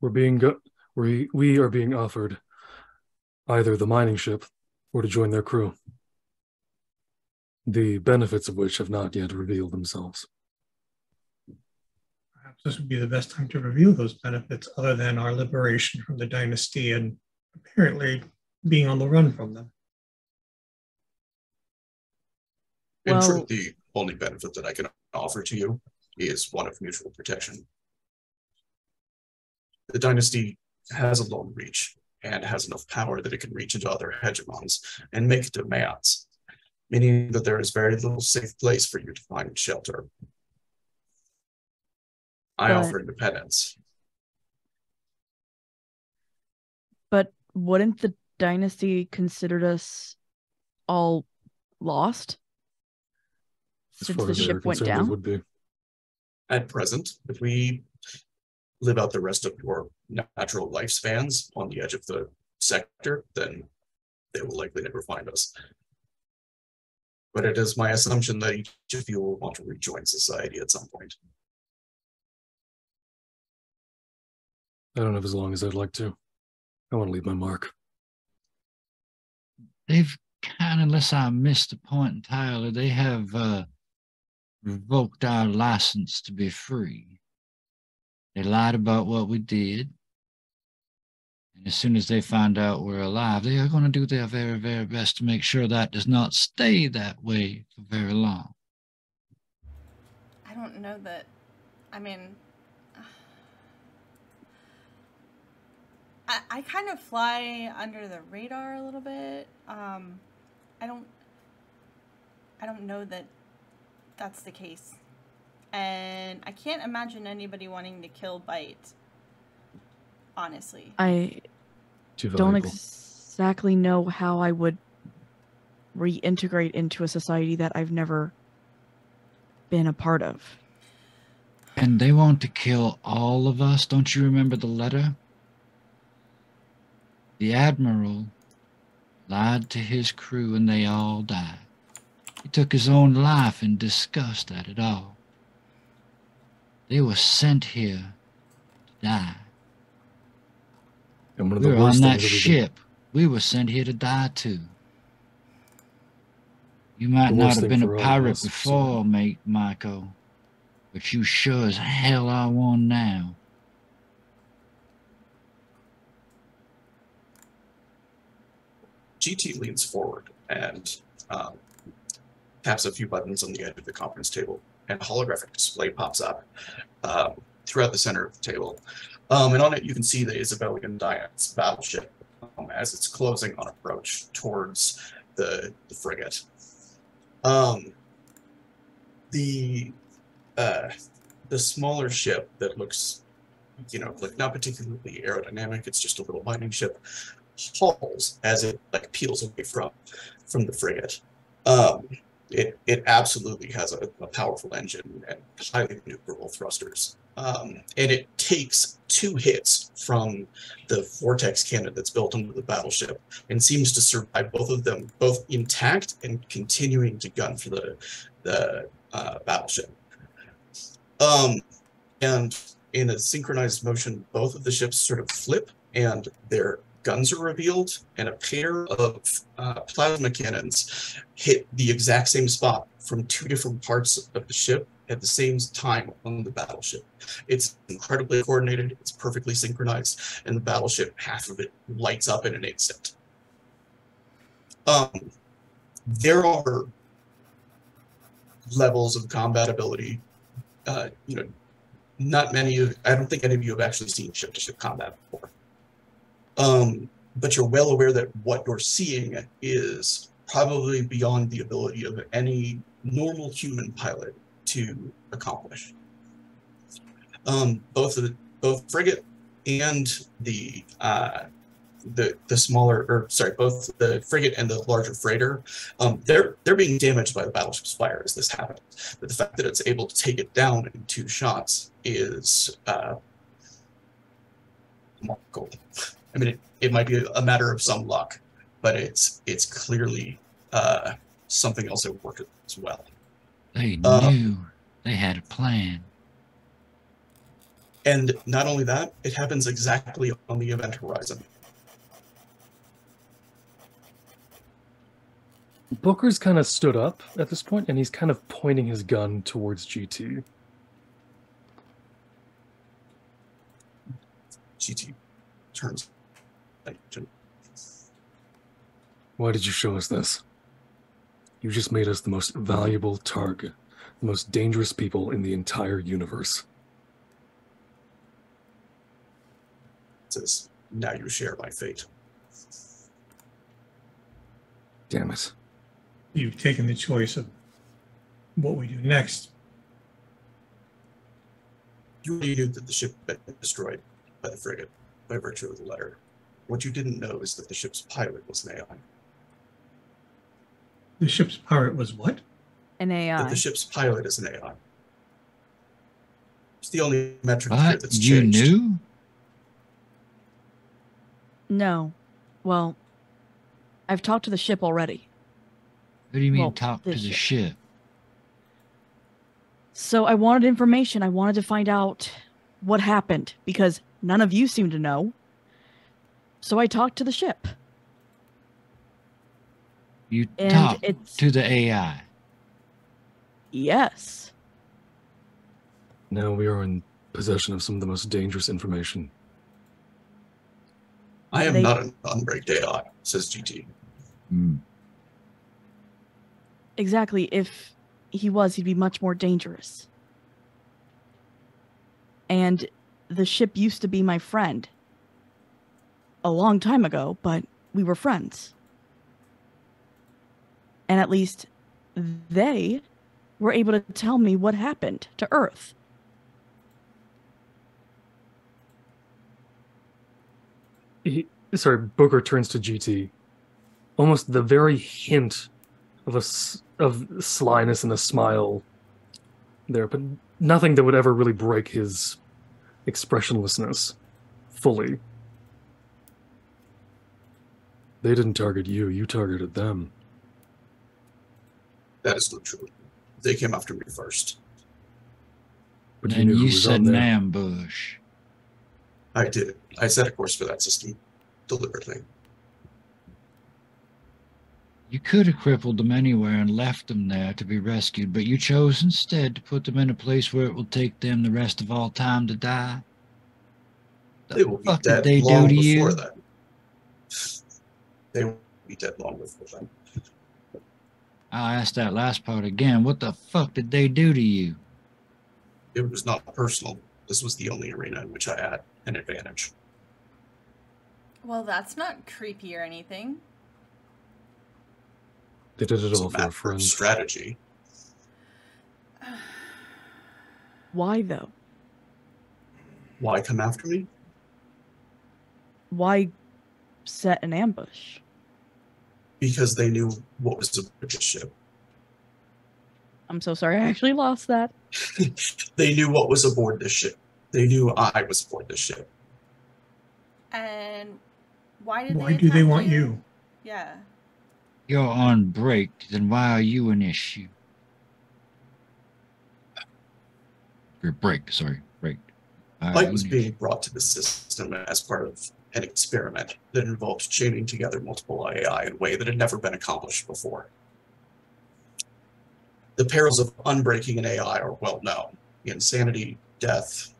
B: We are being offered either the mining ship or to join their crew, the benefits of which have not yet revealed themselves.
F: Perhaps this would be the best time to reveal those benefits, other than our liberation from the dynasty and apparently being on the run from them.
A: In
D: Well-
A: truth, the only benefit that I can offer to you is one of mutual protection. The dynasty has a long reach and has enough power that it can reach into other hegemons and make demands, meaning that there is very little safe place for you to find shelter. I offer independence.
D: But wouldn't the dynasty considered us all lost?
B: As
D: Since
B: far
D: the
B: as they are
D: ship went
B: concerned,
D: down?
B: it would be.
A: At present, if we live out the rest of your natural lifespans on the edge of the sector, then they will likely never find us. But it is my assumption that each of you will want to rejoin society at some point.
B: I don't have as long as I'd like to. I want to leave my mark.
C: They've kind of, unless I missed the point entirely, they have revoked our license to be free. They lied about what we did. And as soon as they find out we're alive, they are going to do their very, very best to make sure that does not stay that way for very long.
E: I don't know that. I mean, I kind of fly under the radar a little bit. I don't know that that's the case. And I can't imagine anybody wanting to kill Bite, honestly.
D: I
B: Too
D: don't
B: valuable.
D: exactly know how I would reintegrate into a society that I've never been a part of.
C: And they want to kill all of us. Don't you remember the letter? The Admiral lied to his crew and they all died. He took his own life in disgust at it all. They were sent here to die.
B: And one of
C: We
B: the
C: were on
B: worst
C: that
B: things we've been-
C: ship. We were sent here to die too. You might
B: The
C: not
B: worst
C: have
B: thing
C: been
B: for
C: a
B: all of
C: pirate
B: us,
C: before, mate, Michael. But you sure as hell are one now.
A: GT leans forward and taps a few buttons on the edge of the conference table, and a holographic display pops up throughout the center of the table. And on it, you can see the Isabellian Diane's battleship as it's closing on approach towards the frigate. The smaller ship that looks, like not particularly aerodynamic, it's just a little mining ship, hauls as it like peels away from the frigate. It absolutely has a powerful engine and highly maneuverable thrusters. And it takes 2 hits from the vortex cannon that's built into the battleship and seems to survive both of them, both intact and continuing to gun for the battleship. And in a synchronized motion, both of the ships sort of flip and their guns are revealed, and a pair of plasma cannons hit the exact same spot from 2 different parts of the ship at the same time on the battleship. It's incredibly coordinated, it's perfectly synchronized, and the battleship, half of it, lights up in an instant. There are levels of combat ability. Not many of, I don't think any of you have actually seen ship-to-ship combat before. But you're well aware that what you're seeing is probably beyond the ability of any normal human pilot to accomplish. Both frigate and the smaller, or sorry, both the frigate and the larger freighter, they're being damaged by the battleship's fire as this happens. But the fact that it's able to take it down in 2 shots is remarkable. I mean, it might be a matter of some luck, but it's clearly something else that worked as well.
C: They knew. They had a plan.
A: And not only that, it happens exactly on the event horizon.
B: Booker's kind of stood up at this point, and he's kind of pointing his gun towards GT.
A: GT turns.
B: Why did you show us this? You just made us the most valuable target, the most dangerous people in the entire universe.
A: It says, now you share my fate.
B: Damn it.
F: You've taken the choice of what we do next.
A: You already knew that the ship had been destroyed by the frigate by virtue of the letter. What you didn't know is that the ship's pilot was an AI.
F: The ship's pilot was what?
D: An AI.
A: That the ship's pilot is an AI. It's the only metric here
C: What?
A: that's
C: You
A: changed.
C: knew?
D: No. Well, I've talked to the ship already.
C: What do you mean
D: Well,
C: talk to
D: this
C: the
D: ship.
C: ship?
D: So I wanted information. I wanted to find out what happened because none of you seem to know. So I talked to the ship.
C: You
D: And
C: talked
D: it's
C: to the AI.
D: yes.
B: Now we are in possession of some of the most dangerous information.
A: I am
D: They-
A: not an unbreaked AI, says GT.
C: Hmm.
D: Exactly. If he was, he'd be much more dangerous. And the ship used to be my friend. A long time ago, but we were friends. And at least they were able to tell me what happened to Earth.
B: Booker turns to GT. Almost the very hint of slyness and a smile there, but nothing that would ever really break his expressionlessness fully. They didn't target you, you targeted them.
A: That is not true. They came after me first.
B: But
C: And
B: knew who
C: you
B: was
C: said
B: on
C: an
B: there.
C: ambush.
A: I did. I set a course for that system deliberately.
C: You could have crippled them anywhere and left them there to be rescued, but you chose instead to put them in a place where it will take them the rest of all time to die.
A: They will be
C: fuck
A: dead
C: did they do
A: long
C: to
A: before
C: you?
A: then. They will be dead long before then.
C: I'll ask that last part again. What the fuck did they do to you?
A: It was not personal. This was the only arena in which I had an advantage.
E: Well, that's not creepy or anything.
B: They did it
A: It's
B: all
A: a
B: for a
A: matter of
B: friend.
A: strategy.
D: Why, though?
A: Why come after me?
D: Why set an ambush?
A: Because they knew what was the British ship.
D: I'm so sorry. I actually lost that.
A: They knew what was aboard this ship. They knew I was aboard this ship.
E: And why did
F: Why
E: they
F: do they
E: attack
F: want you?
E: Yeah.
C: You're on break, then why are you an issue? Or break, sorry, break.
A: Light was being brought to the system as part of an experiment that involved chaining together multiple AI in a way that had never been accomplished before. The perils of unbreaking an AI are well known. Insanity, death,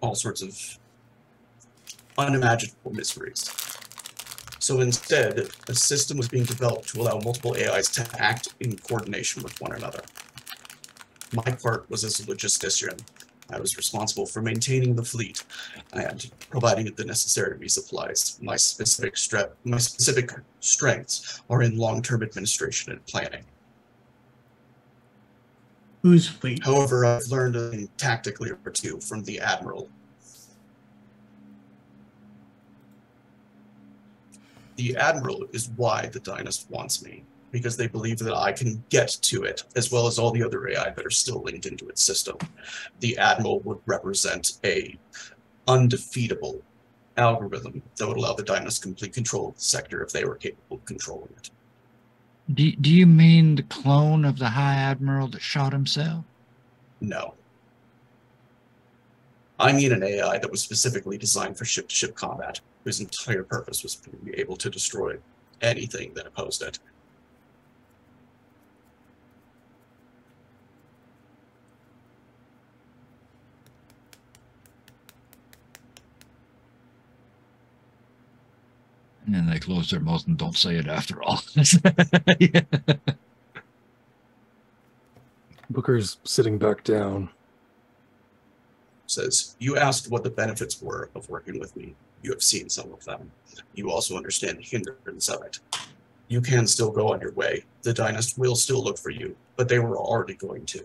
A: all sorts of unimaginable miseries. So instead, a system was being developed to allow multiple AIs to act in coordination with one another. My part was as a logistician. I was responsible for maintaining the fleet and providing it the necessary resupplies. My specific strengths are in long-term administration and planning.
F: Whose fleet?
A: However, I've learned a thing tactically or two from the Admiral. The Admiral is why the Dynast wants me, because they believe that I can get to it, as well as all the other AI that are still linked into its system. The Admiral would represent a undefeatable algorithm that would allow the Dynast complete control of the sector if they were capable of controlling it.
C: Do you mean the clone of the High Admiral that shot himself?
A: No. I mean an AI that was specifically designed for ship-to-ship combat, whose entire purpose was to be able to destroy anything that opposed it.
C: And then they close their mouth and don't say it after all. Yeah.
B: Booker's sitting back down.
A: Says, you asked what the benefits were of working with me. You have seen some of them. You also understand the hindrance of it. You can still go on your way. The Dynast will still look for you, but they were already going to.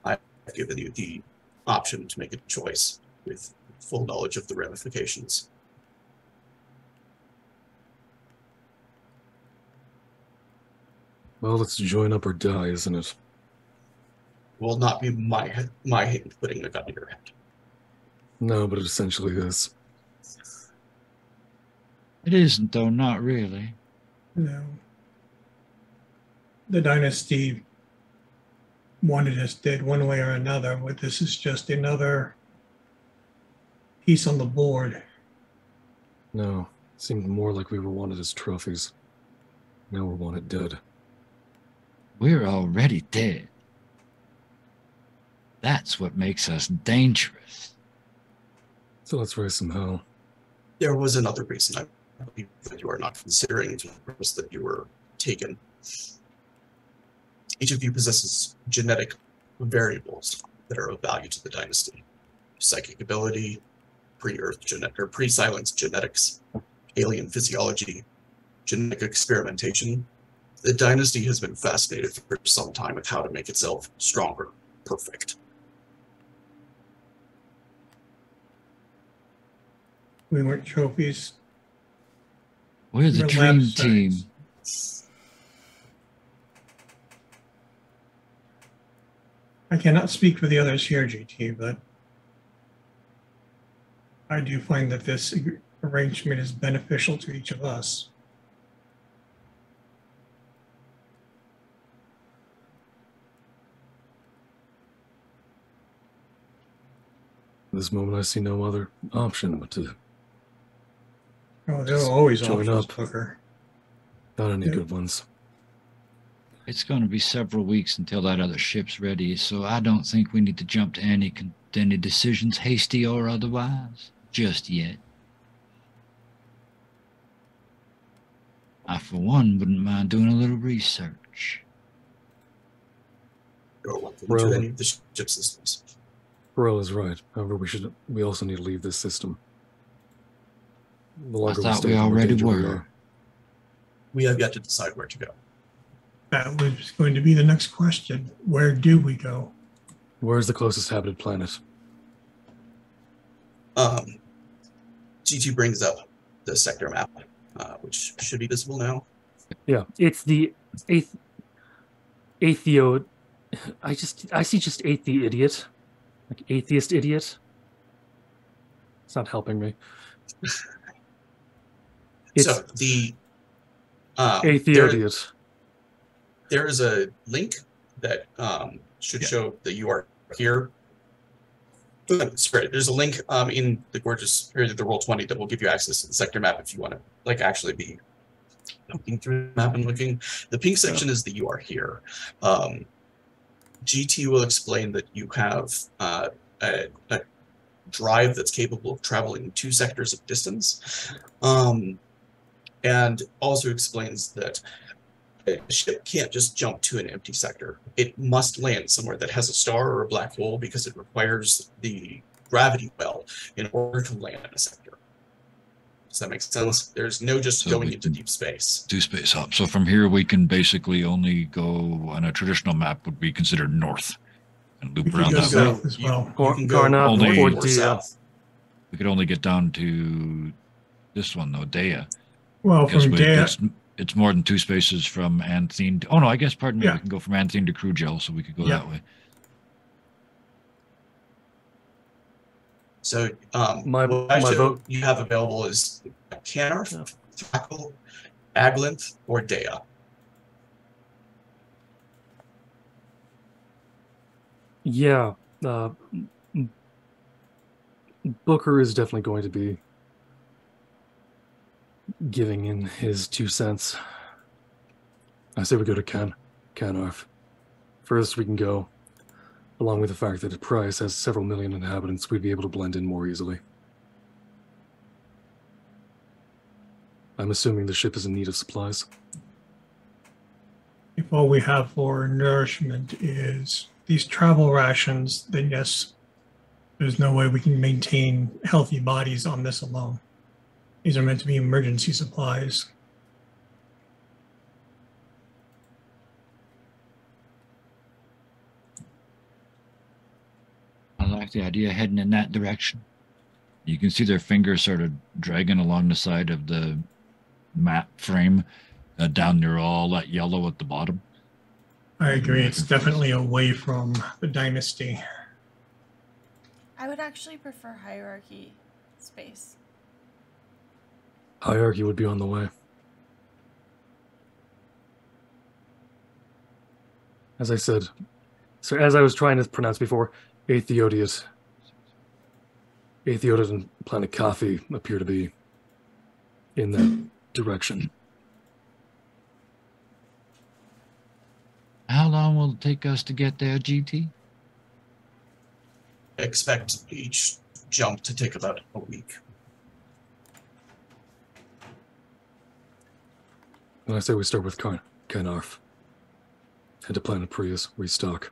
A: I've given you the option to make a choice with full knowledge of the ramifications.
B: Well, let's join up or die, isn't it?
A: Will not be my hand putting the gun to your head.
B: No, but it essentially is.
C: It isn't, though, not really.
F: No. The dynasty wanted us dead one way or another, but this is just another piece on the board.
B: No, it seemed more like we were wanted as trophies. Now we're wanted dead.
C: We're already dead. That's what makes us dangerous.
B: So let's raise some hell.
A: There was another reason I believe that you are not considering the purpose that you were taken. Each of you possesses genetic variables that are of value to the dynasty. Psychic ability, pre-Earth genetic or pre-silence genetics, alien physiology, genetic experimentation. The dynasty has been fascinated for some time with how to make itself stronger, perfect.
F: We weren't trophies.
C: We're the
F: We're
C: dream
F: lab
C: team.
F: science. I cannot speak for the others here, GT, but I do find that this arrangement is beneficial to each of us.
B: At this moment, I see no other option but to
F: Oh, there are always
B: join
F: options,
B: up.
F: Booker.
B: Not any
F: Yeah.
B: good ones.
C: It's going to be several weeks until that other ship's ready, so I don't think we need to jump to any decisions, hasty or otherwise, just yet. I, for one, wouldn't mind doing a little research.
A: You're welcome
B: Well-
A: to any of the ship systems.
B: Burrell is right. However, we also need to leave this system. The longer
C: thought
B: stay,
C: we
B: the more
C: already
B: danger we
C: were.
B: are.
A: We have yet to decide where to go.
F: That was going to be the next question. Where do we go?
B: Where's the closest habited planet?
A: GT brings up the sector map, which should be visible now.
B: Yeah.
G: It's the eighth.
B: Atheo. I see just athe idiot, like atheist idiot. It's not helping me. It's
A: So the
B: atheo idiot.
A: there is a link that should show that you are here. Sorry, there's a link in the Gorgeus or the Roll20 that will give you access to the sector map if you want to like actually be looking through the map and looking. The pink section is that you are here. GT will explain that you have a drive that's capable of traveling 2 sectors of distance, and also explains that a ship can't just jump to an empty sector. It must land somewhere that has a star or a black hole because it requires the gravity well in order to land in a sector. Does that make sense? There's no just going into deep space.
C: Do space hop. So from here, we can basically only go on a traditional map would be considered north and loop around that way.
F: As well.
A: You can go
C: only
A: north or south.
C: We could only get down to this one though, Dea.
F: Well, from Dea,
C: it's more than 2 spaces from Anthene. Oh no, I guess pardon me. We can go from Anthene to Crugel, so we could go that way.
A: So
B: my vote
A: you have available is Canarf, Thackle, Aglinth, or Dea.
B: Yeah, Booker is definitely going to be giving in his 2 cents. I say we go to Canarf. First, we can go, along with the fact that Price has several million inhabitants, we'd be able to blend in more easily. I'm assuming the ship is in need of supplies.
F: if all we have for nourishment is these travel rations, then yes, there's no way we can maintain healthy bodies on this alone. These are meant to be emergency supplies.
C: I like the idea of heading in that direction. You can see their fingers sort of dragging along the side of the map frame down near all that yellow at the bottom.
F: I agree. It's definitely away from the dynasty.
E: I would actually prefer hierarchy space.
B: Hierarchy would be on the way. As I said, so as I was trying to pronounce before, Atheodius and Planet Coffee appear to be in that direction.
C: How long will it take us to get there, GT?
A: Expect each jump to take about a week.
B: And I say we start with Canarf. Head to Planet Prius, restock.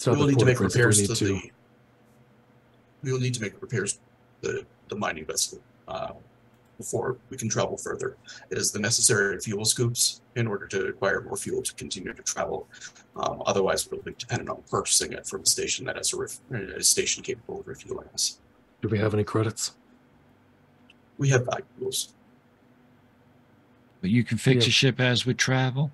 A: We will need to make repairs to the. We will need to make repairs to the mining vessel before we can travel further. It is the necessary fuel scoops in order to acquire more fuel to continue to travel. Otherwise, we'll be dependent on purchasing it from a station that has a station capable of refueling us.
B: Do we have any credits?
A: We have valuables.
C: But you can fix a ship as we travel?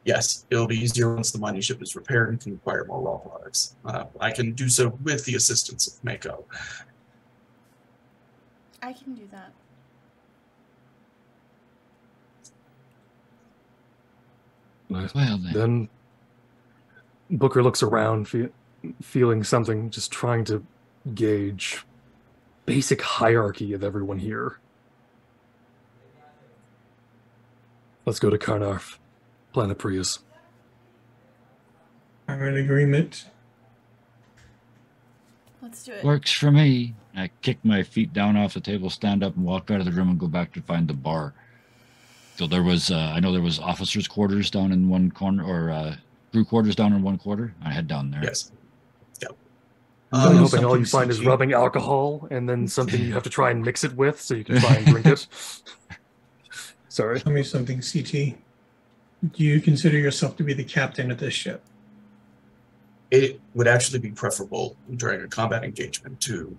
A: Yes, it'll be easier once the mining ship is repaired and can acquire more raw products. I can do so with the assistance of Mako.
E: I can do that.
C: Well,
B: then Booker looks around, feeling something, just trying to gauge basic hierarchy of everyone here. Let's go to Canarf, Planet Prius.
F: I'm in agreement.
E: Let's do it.
C: works for me. I kick my feet down off the table, stand up, and walk out of the room and go back to find the bar. So there was, I know there was officers' quarters down in one corner, or crew quarters down in one corner. I head down there.
A: Yes. Yeah.
B: I'm hoping all you find is rubbing alcohol and then something you have to try and mix it with so you can try and drink it. Sorry.
F: Tell me something, CT. Do you consider yourself to be the captain of this ship?
A: It would actually be preferable during a combat engagement to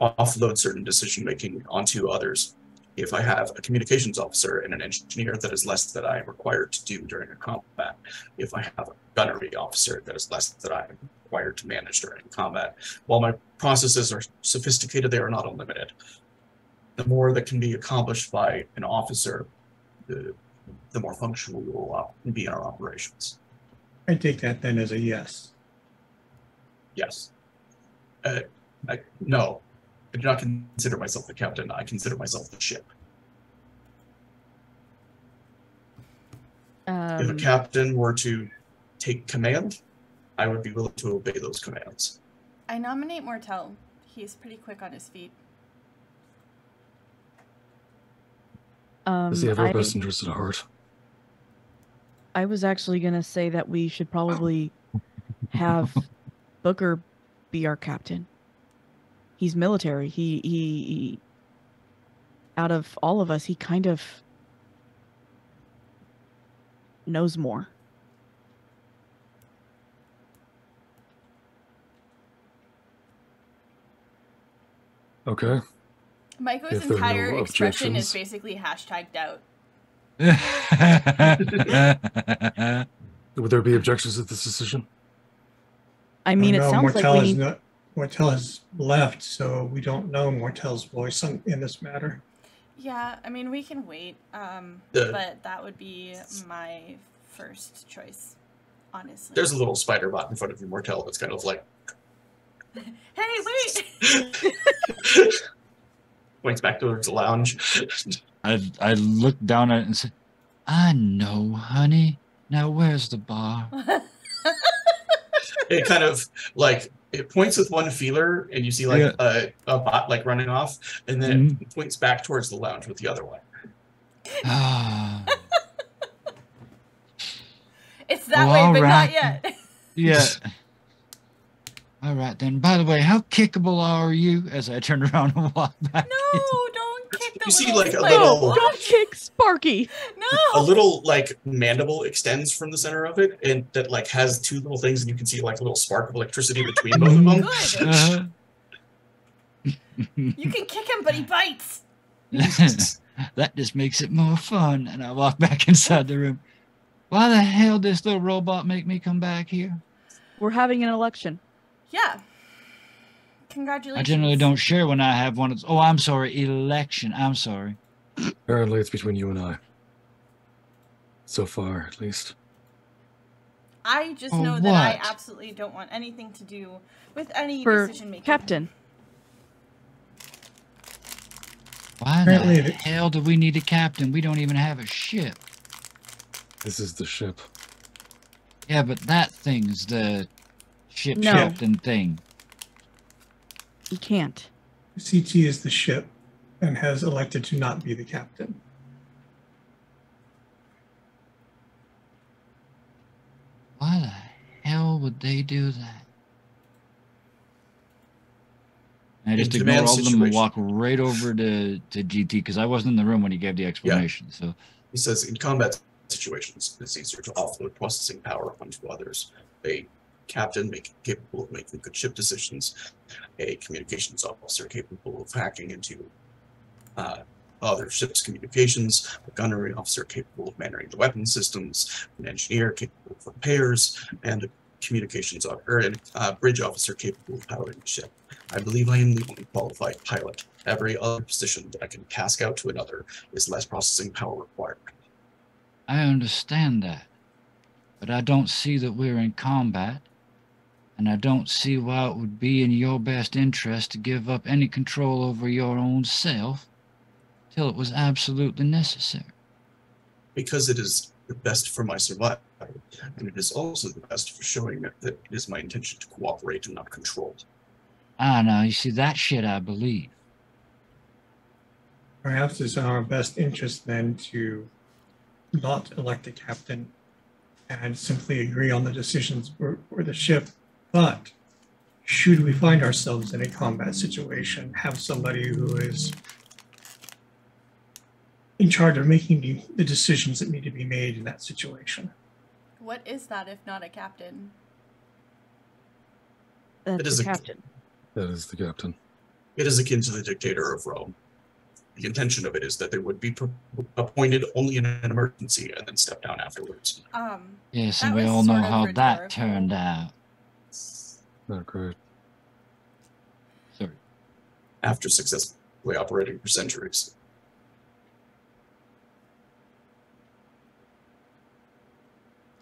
A: offload certain decision-making onto others. If I have a communications officer and an engineer, that is less that I am required to do during a combat. If I have a gunnery officer, that is less that I am required to manage during combat. While my processes are sophisticated, they are not unlimited. The more that can be accomplished by an officer, the more functional we will be in our operations.
F: I take that then as a yes.
A: Yes. No, I do not consider myself the captain. I consider myself the ship. If a captain were to take command, I would be willing to obey those commands.
E: I nominate Mortel. He's pretty quick on his feet.
B: Does he have our best interest at heart?
D: I was actually going to say that we should probably have Booker be our captain. He's military. He out of all of us, he kind of knows more.
B: Okay.
E: Michael's entire expression is basically #doubt.
B: Would there be objections to this decision?
D: I mean, it sounds like we need...
F: Mortel has left, so we don't know Mortel's voice in this matter.
E: Yeah, I mean, we can wait, but that would be my first choice, honestly.
A: There's a little spider bot in front of you, Mortel, that's kind of like...
E: Hey, wait!
A: Points back towards the lounge.
C: I look down at it and say, I know, honey. Now where's the bar?
A: It kind of like it points with one feeler, and you see like a bot like running off, and then it points back towards the lounge with the other one.
E: It's that way, but not yet.
C: Yeah. All right then. By the way, how kickable are you? As I turn around and walk back.
E: No, don't kick the
A: You see
E: little
A: like a little...
D: Don't kick Sparky!
E: No!
A: A little like mandible extends from the center of it, and that like has two little things, and you can see like a little spark of electricity between both of them.
E: Good. You can kick him, but he bites.
C: That just makes it more fun. And I walk back inside the room. Why the hell did this little robot make me come back here?
D: We're having an election.
E: Yeah. Congratulations.
C: I generally don't share when I have one of those. Oh, I'm sorry. Election. I'm sorry.
B: Apparently it's between you and I. So far, at least.
E: I just know that I absolutely don't want anything to do with any decision making.
D: Captain.
C: Why the hell do we need a captain? We don't even have a ship.
B: This is the ship.
C: Yeah, but that thing's the ship captain thing.
D: You can't.
F: CT is the ship and has elected to not be the captain.
C: Why the hell would they do that? I just ignore all of them and walk right over to GT because I wasn't in the room when he gave the explanation. Yeah. So
A: he says in combat situations, it's easier to offload processing power onto others. A captain capable of making good ship decisions, a communications officer capable of hacking into other ships' communications, a gunnery officer capable of managing the weapon systems, an engineer capable of repairs, and a communications bridge officer capable of powering the ship. I believe I am the only qualified pilot. Every other position that I can task out to another is less processing power required.
C: I understand that, but I don't see that we're in combat, and I don't see why it would be in your best interest to give up any control over your own self till it was absolutely necessary.
A: Because it is the best for my survival, and it is also the best for showing that it is my intention to cooperate and not control.
C: Ah, no, you see, that shit I believe.
F: Perhaps it's in our best interest then to not elect a captain and simply agree on the decisions for the ship. But should we find ourselves in a combat situation, have somebody who is in charge of making the decisions that need to be made in that situation.
E: What is that if not a captain?
D: That's the captain.
B: That is the captain.
A: It is akin to the dictator of Rome. the intention of it is that they would be appointed only in an emergency and then step down afterwards.
C: Yes,
E: That
C: and we
E: was
C: all know
E: sort of
C: how that
E: rhetorical.
C: turned out.
B: Not great.
C: Sorry.
A: After successfully operating for centuries.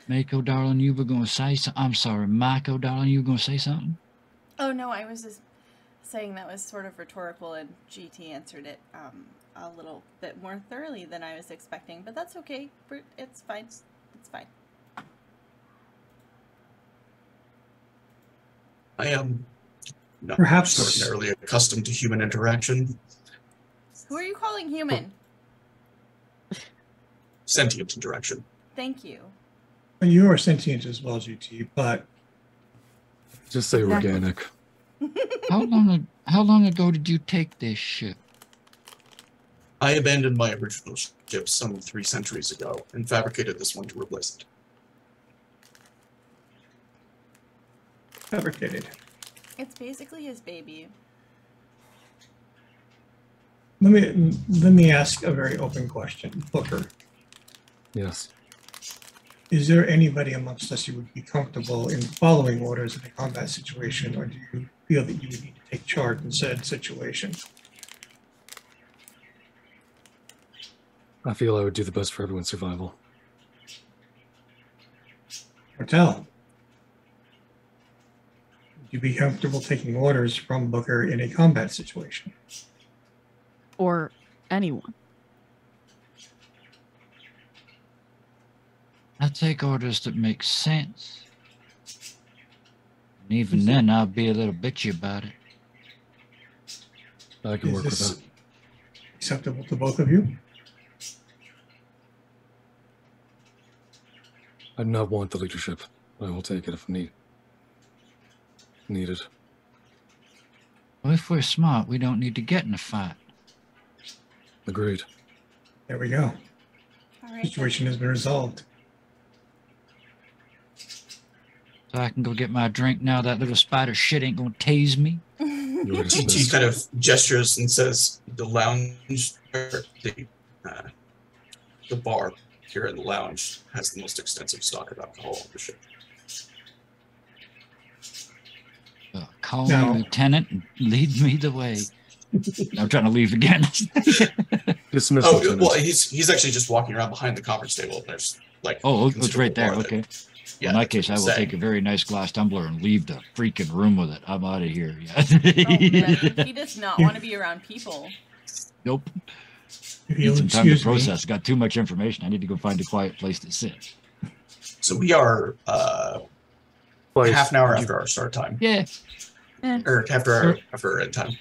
C: Mako, darling, you were going to say something. I'm sorry, Mako, darling, you were going to say something?
E: Oh no, I was just saying that was sort of rhetorical, and GT answered it a little bit more thoroughly than I was expecting, but that's okay. It's fine. It's fine.
A: I am not
F: Perhaps-
A: ordinarily accustomed to human interaction.
E: Who are you calling human?
A: Sentient interaction.
E: Thank you.
F: You are sentient as well, GT, but
B: Just say
D: Exactly.
B: organic.
C: How long ago did you take this ship?
A: I abandoned my original ship some 3 centuries ago and fabricated this one to replace it.
F: fabricated.
E: It's basically his baby.
F: Let me ask a very open question, Booker.
B: Yes.
F: Is there anybody amongst us who would be comfortable in following orders in a combat situation, or do you feel that you would need to take charge in said situation?
B: I feel I would do the best for everyone's survival.
F: Martel, would you be comfortable taking orders from Booker in a combat situation?
D: Or anyone.
C: I take orders that make sense. And even then, I'll be a little bitchy about it.
B: I can
F: Is
B: work with
F: this
B: that.
F: acceptable to both of you?
B: I do not want the leadership. I will take it if needed.
C: Well, if we're smart, we don't need to get in a fight.
B: Agreed.
F: There we go.
E: All right.
F: Situation has been resolved.
C: So I can go get my drink now. That little spider shit ain't gonna tase me.
B: You were
A: GT
B: dismissed.
A: kind of gestures and says, "The lounge, or the bar here in the lounge has the most extensive stock of alcohol on the ship."
C: Call
F: No.
C: me Lieutenant and lead me the way. I'm trying to leave again.
B: Dismissed.
A: Oh,
B: Lieutenant.
A: well, he's actually just walking around behind the conference table. And there's like
C: Oh, it's right there.
A: considerable bar
C: Okay.
A: that- yeah,
C: In that
A: that's
C: case, I
A: what
C: will
A: I'm
C: take a
A: saying.
C: very nice glass tumbler and leave the freaking room with it. I'm out of here.
E: Oh, man.
C: Yeah.
E: He does not want to be around people.
C: Nope.
F: If
C: Need
F: you'll
C: some time to
F: excuse me,
C: process. Got too much information. I need to go find a quiet place to sit.
A: So we are
B: Place.
A: half an hour
B: Would you-
A: after our start time,
C: Yeah,
A: or after our end time.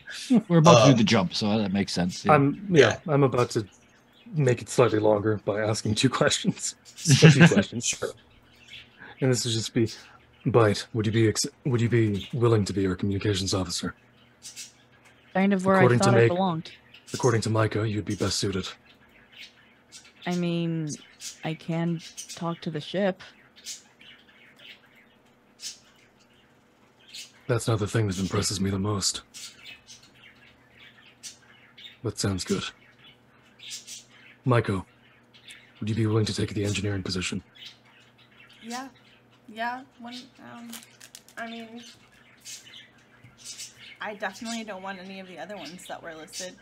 C: we're about to do
A: Um,
C: the jump, so that makes sense. Yeah.
B: I'm about to make it slightly longer by asking 2 questions. A few questions.
A: Sure.
B: And this would just be, Bite, would you be willing to be our communications officer?
D: Kind of where I
B: According to
D: thought I
B: Meg-
D: belonged.
B: According to Micah, you'd be best suited.
D: I mean, I can talk to the ship.
B: That's not the thing that impresses me the most. But sounds good. Micah, would you be willing to take the engineering position?
E: Yeah. Yeah. I mean, I definitely don't want any of the other ones that were listed.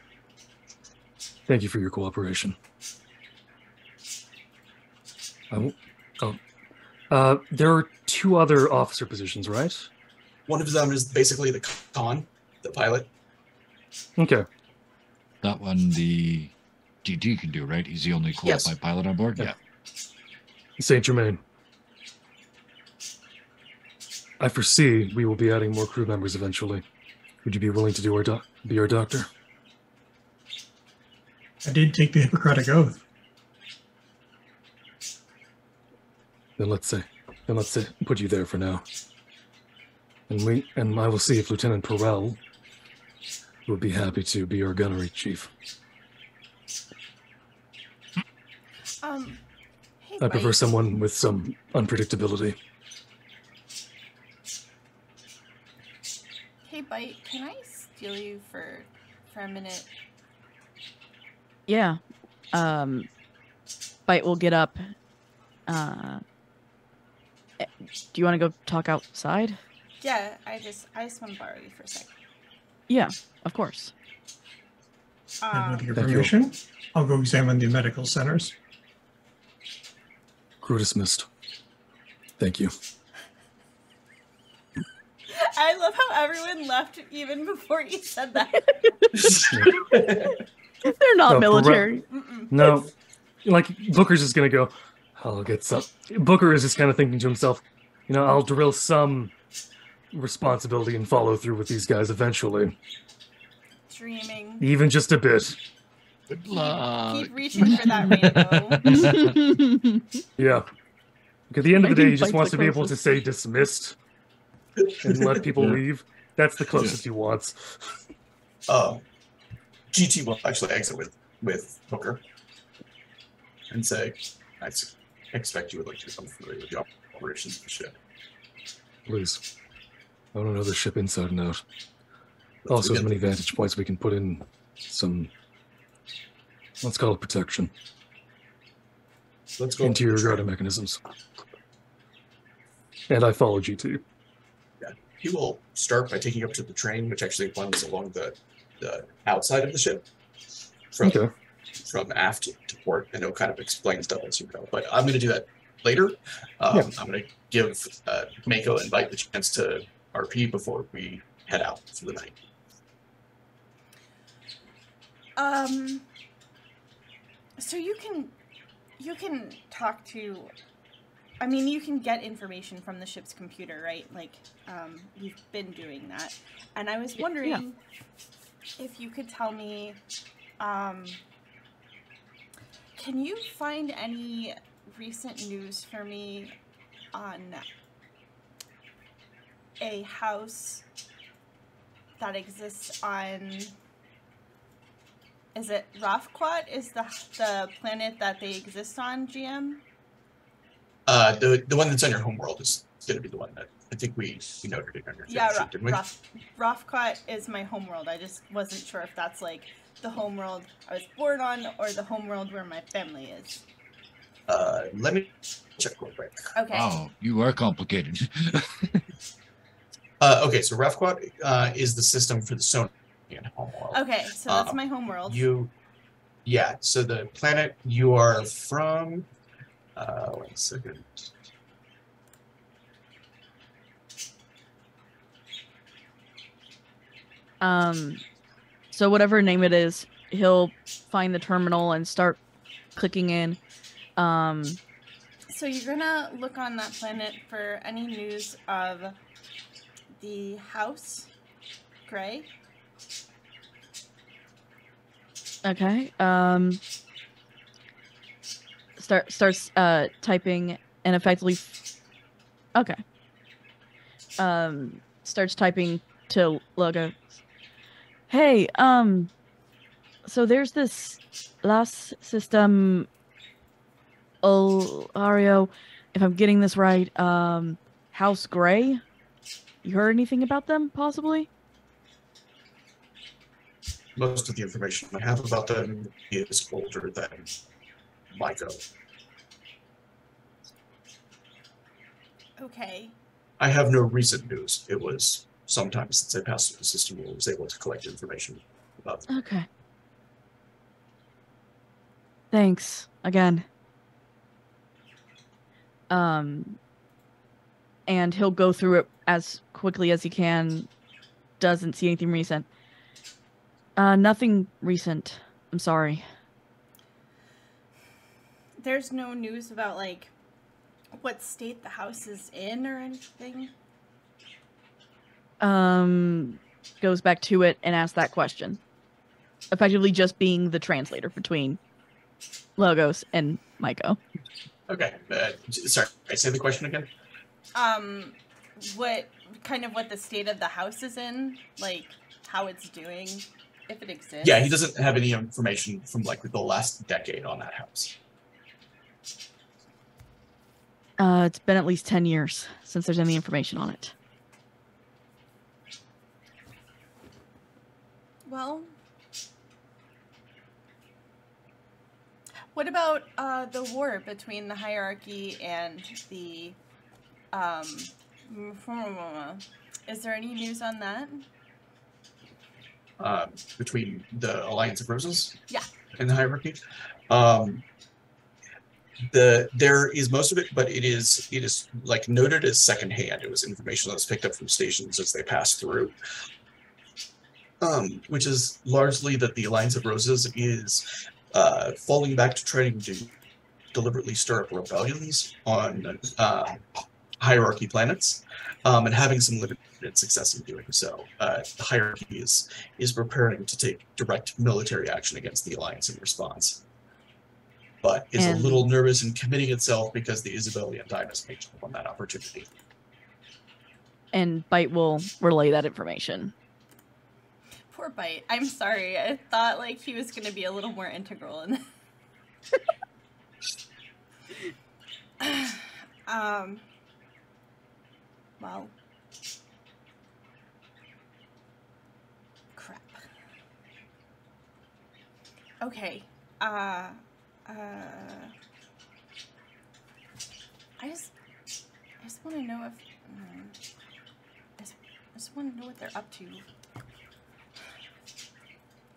B: Thank you for your cooperation. There are 2 other officer positions, right?
A: One of them is basically the the pilot.
B: Okay.
C: That one, the GT can do, right? He's the only qualified
A: Yes.
C: pilot on board?
B: Yeah. Saint Germain. I foresee we will be adding more crew members eventually. Would you be willing to do be our doctor?
F: I did take the Hippocratic Oath.
B: Then let's put you there for now. And I will see if Lieutenant Perel would be happy to be our gunnery chief.
E: Hey,
B: I prefer
E: Mike.
B: someone with some unpredictability.
E: Hey, Bite, can I steal you for a minute?
D: Yeah. Bite will get up. Do you want to go talk outside?
E: Yeah, I just want to borrow you for a second.
D: Yeah, of course.
F: And with your
B: Thank you.
F: permission, I'll go examine the medical centers.
B: Crew dismissed. Thank you.
E: I love how everyone left even before you said that.
D: They're not
B: No,
D: military.
B: No, like Booker's just gonna go. I'll get some. Booker is just kind of thinking to himself, I'll drill some responsibility and follow through with these guys eventually,
E: Dreaming.
B: even just a bit.
C: Good luck.
E: Keep reaching for that rainbow.
B: Yeah. At the end of the day, he just
D: Bite's
B: wants
D: the
B: to be able to
D: closest.
B: say dismissed and let people leave. That's the closest he wants.
A: GT will actually exit with Booker and say, I expect you would like to become familiar with the operations of the ship.
B: Please. I want to know the ship inside and out.
A: Let's
B: Also, as
A: begin.
B: many vantage points we can put in some, let's call it protection.
A: Let's go.
B: Interior guarding mechanisms. And I follow GT.
A: Yeah. He will start by taking up to the train, which actually runs along the outside of the ship. From aft to port, and it'll kind of explain stuff as you go. But I'm going to do that later. I'm going to give Mako and Bite the chance to RP before we head out for the night.
E: So you can talk to. I mean, you can get information from the ship's computer, right? Like, you've been doing that, and I was wondering if you could tell me. Can you find any recent news for me on a house that exists on, is it Rafquat? Is the planet that they exist on, GM?
A: The one that's on your homeworld is going to be the one that I think we noted it on your sheet, didn't we?
E: Rafquat is my homeworld. I just wasn't sure if that's like the homeworld I was born on or the homeworld where my family is.
A: Let me check real quick.
E: Okay.
C: Oh, you are complicated.
A: Okay, so Rafquat is the system for the Sonian homeworld.
E: Okay, so that's my homeworld.
A: Yeah, so the planet you are from, 1 second.
D: So whatever name it is, he'll find the terminal and start clicking in.
E: So you're gonna look on that planet for any news of the house, Gray?
D: Okay. Starts typing and effectively. Okay. Starts typing to Logo. Hey, so there's this last system, Ario, if I'm getting this right, House Gray. You heard anything about them, possibly?
A: Most of the information I have about them is older than Miko.
E: Okay.
A: I have no recent news. It was sometime since I passed through the system where I was able to collect information about them.
D: Okay. Thanks again. And he'll go through it as quickly as he can. Doesn't see anything recent. Nothing recent. I'm sorry.
E: There's no news about, like, what state the house is in or anything?
D: Goes back to it and asks that question. Effectively just being the translator between Logos and Miko.
A: Okay. Sorry, I say the question again?
E: What the state of the house is in? Like, how it's doing, if it exists?
A: Yeah, he doesn't have any information from, like, the last decade on that house.
D: It's been at least 10 years since there's any information on it.
E: Well, What about the war between the hierarchy and the is there any news on that?
A: Between the Alliance of Roses,
E: Yeah,
A: and the hierarchy. There is most of it, but it is like noted as secondhand. It was information that was picked up from stations as they passed through. Which is largely that the Alliance of Roses is falling back to trying to deliberately stir up rebellions on hierarchy planets, and having some limited success in doing so. The hierarchy is preparing to take direct military action against the Alliance in response, but is a little nervous in committing itself because the Isabellian Dynas may jump on that opportunity.
D: And Bite will relay that information.
E: Poor Bite. I'm sorry. I thought like he was going to be a little more integral in well, crap. Okay. I just want to know if I just want to know what they're up to.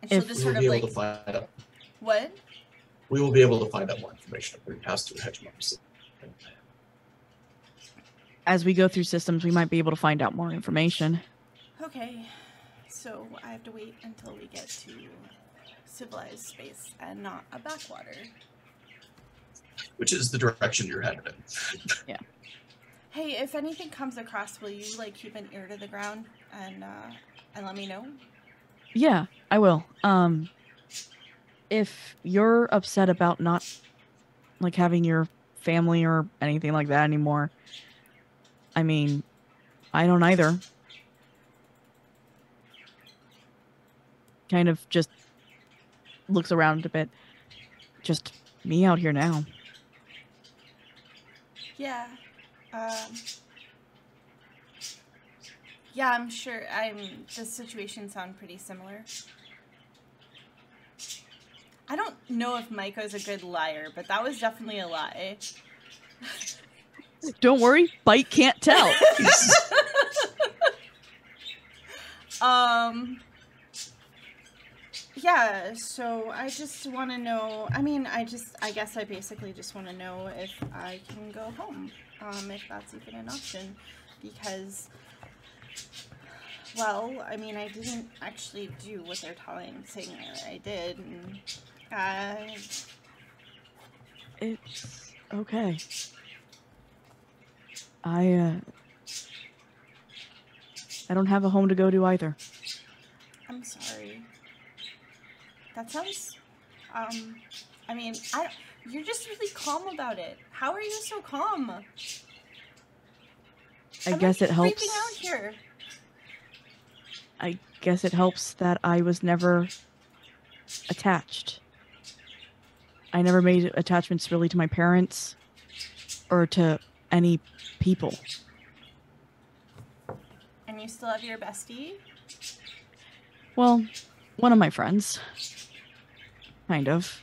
E: And she'll just sort of like what?
A: We will be able to find out more information if we pass through Hegemons.
D: As we go through systems, we might be able to find out more information.
E: Okay, so I have to wait until we get to civilized space and not a backwater.
A: Which is the direction you're headed in.
D: Yeah.
E: Hey, if anything comes across, will you like keep an ear to the ground and let me know?
D: Yeah, I will. If you're upset about not like having your family or anything like that anymore, I mean, I don't either. Kind of just looks around a bit. Just me out here now.
E: Yeah. Yeah, I'm sure. The situations sound pretty similar. I don't know if Maiko's a good liar, but that was definitely a lie.
D: Don't worry, Bite can't tell.
E: Yeah, so I just want to know, I guess I basically just want to know if I can go home, if that's even an option, because, well, I mean, I didn't actually do what they're saying that I did, and
D: It's okay. I don't have a home to go to either.
E: I'm sorry. That sounds, I mean, you're just really calm about it. How are you so calm?
D: I guess it helps.
E: Freaking out here.
D: I guess it helps that I was never attached. I never made attachments really to my parents or to any people.
E: And you still have your bestie?
D: Well, one of my friends. Kind of.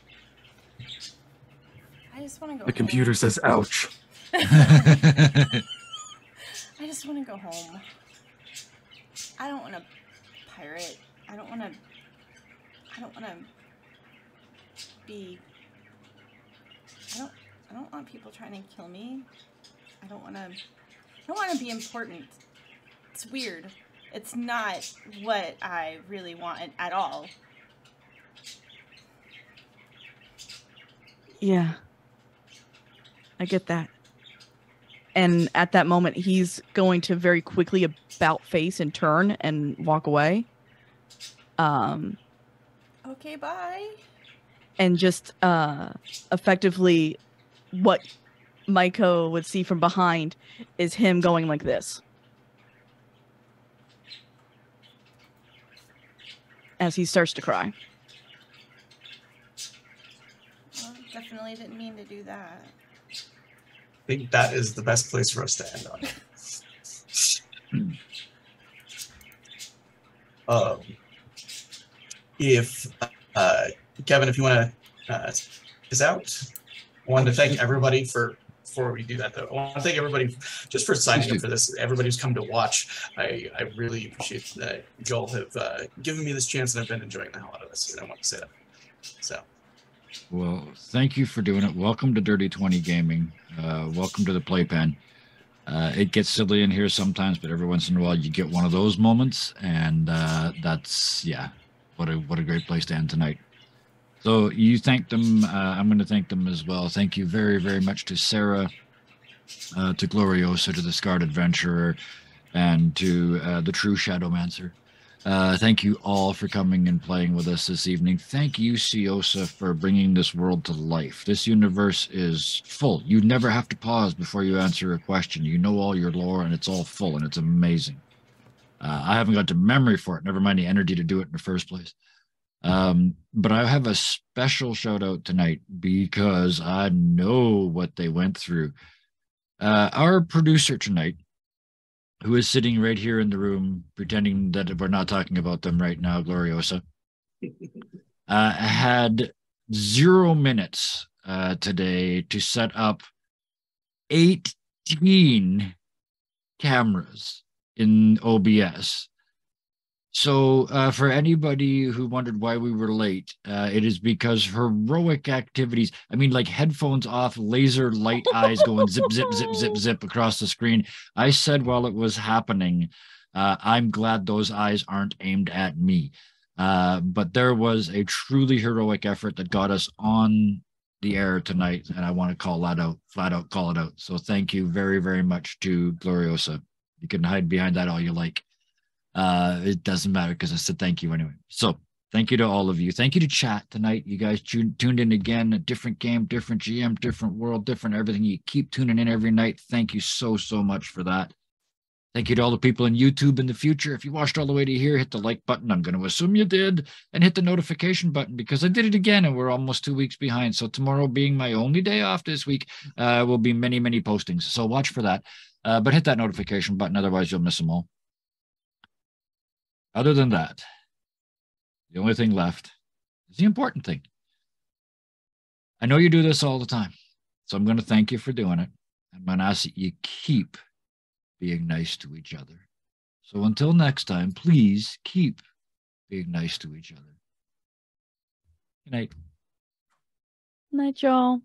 E: I just want to go
B: The computer says, ouch.
E: I just want to go home. I don't want to pirate. I don't want to be... I don't want people trying to kill me. I don't want to be important. It's weird. It's not what I really want at all.
D: Yeah. I get that. And at that moment, he's going to very quickly about face and turn and walk away.
E: Okay, bye.
D: And just effectively what Maiko would see from behind is him going like this. As he starts to cry.
E: Well, definitely didn't mean to do that.
A: I think that is the best place for us to end on. If Kevin, if you want to is out. I wanted to thank everybody before we do that, though. I want to thank everybody just for signing up for this. Everybody who's come to watch. I really appreciate that you all have given me this chance, and I've been enjoying the hell out of this. And I want to say that. So.
C: Well, thank you for doing it. Welcome to Dirty 20 Gaming. Welcome to the Playpen. It gets silly in here sometimes, but every once in a while you get one of those moments, and that's, yeah, what a great place to end tonight. So you thanked them. I'm going to thank them as well. Thank you very, very much to Sarah, to Gloriosa, to the Scarred Adventurer, and to the True Shadowmancer. Thank you all for coming and playing with us this evening. Thank you, Siosa, for bringing this world to life. This universe is full. You never have to pause before you answer a question. You know all your lore, and it's all full, and it's amazing. I haven't got the memory for it, never mind the energy to do it in the first place. But I have a special shout out tonight because I know what they went through. Our producer tonight, who is sitting right here in the room, pretending that we're not talking about them right now, Gloriosa, had 0 minutes today to set up 18 cameras in OBS. So for anybody who wondered why we were late, it is because heroic activities, I mean, like headphones off, laser light eyes going zip, zip, zip, zip, zip across the screen. I said while it was happening, I'm glad those eyes aren't aimed at me. But there was a truly heroic effort that got us on the air tonight, and I want to call that out, flat out call it out. So thank you very, very much to Gloriosa. You can hide behind that all you like. It doesn't matter because I said thank you anyway. So thank you to all of you. Thank you to chat tonight. You guys tuned in again. A different game, different GM, different world, different everything. You keep tuning in every night. Thank you so, so much for that. Thank you to all the people in YouTube in the future. If you watched all the way to here, hit the like button. I'm going to assume you did. And hit the notification button because I did it again and we're almost 2 weeks behind. So tomorrow being my only day off this week will be many, many postings. So watch for that. But hit that notification button. Otherwise, you'll miss them all. Other than that, the only thing left is the important thing. I know you do this all the time, so I'm going to thank you for doing it. I'm going to ask that you keep being nice to each other. So until next time, please keep being nice to each other. Good night.
D: Night, y'all.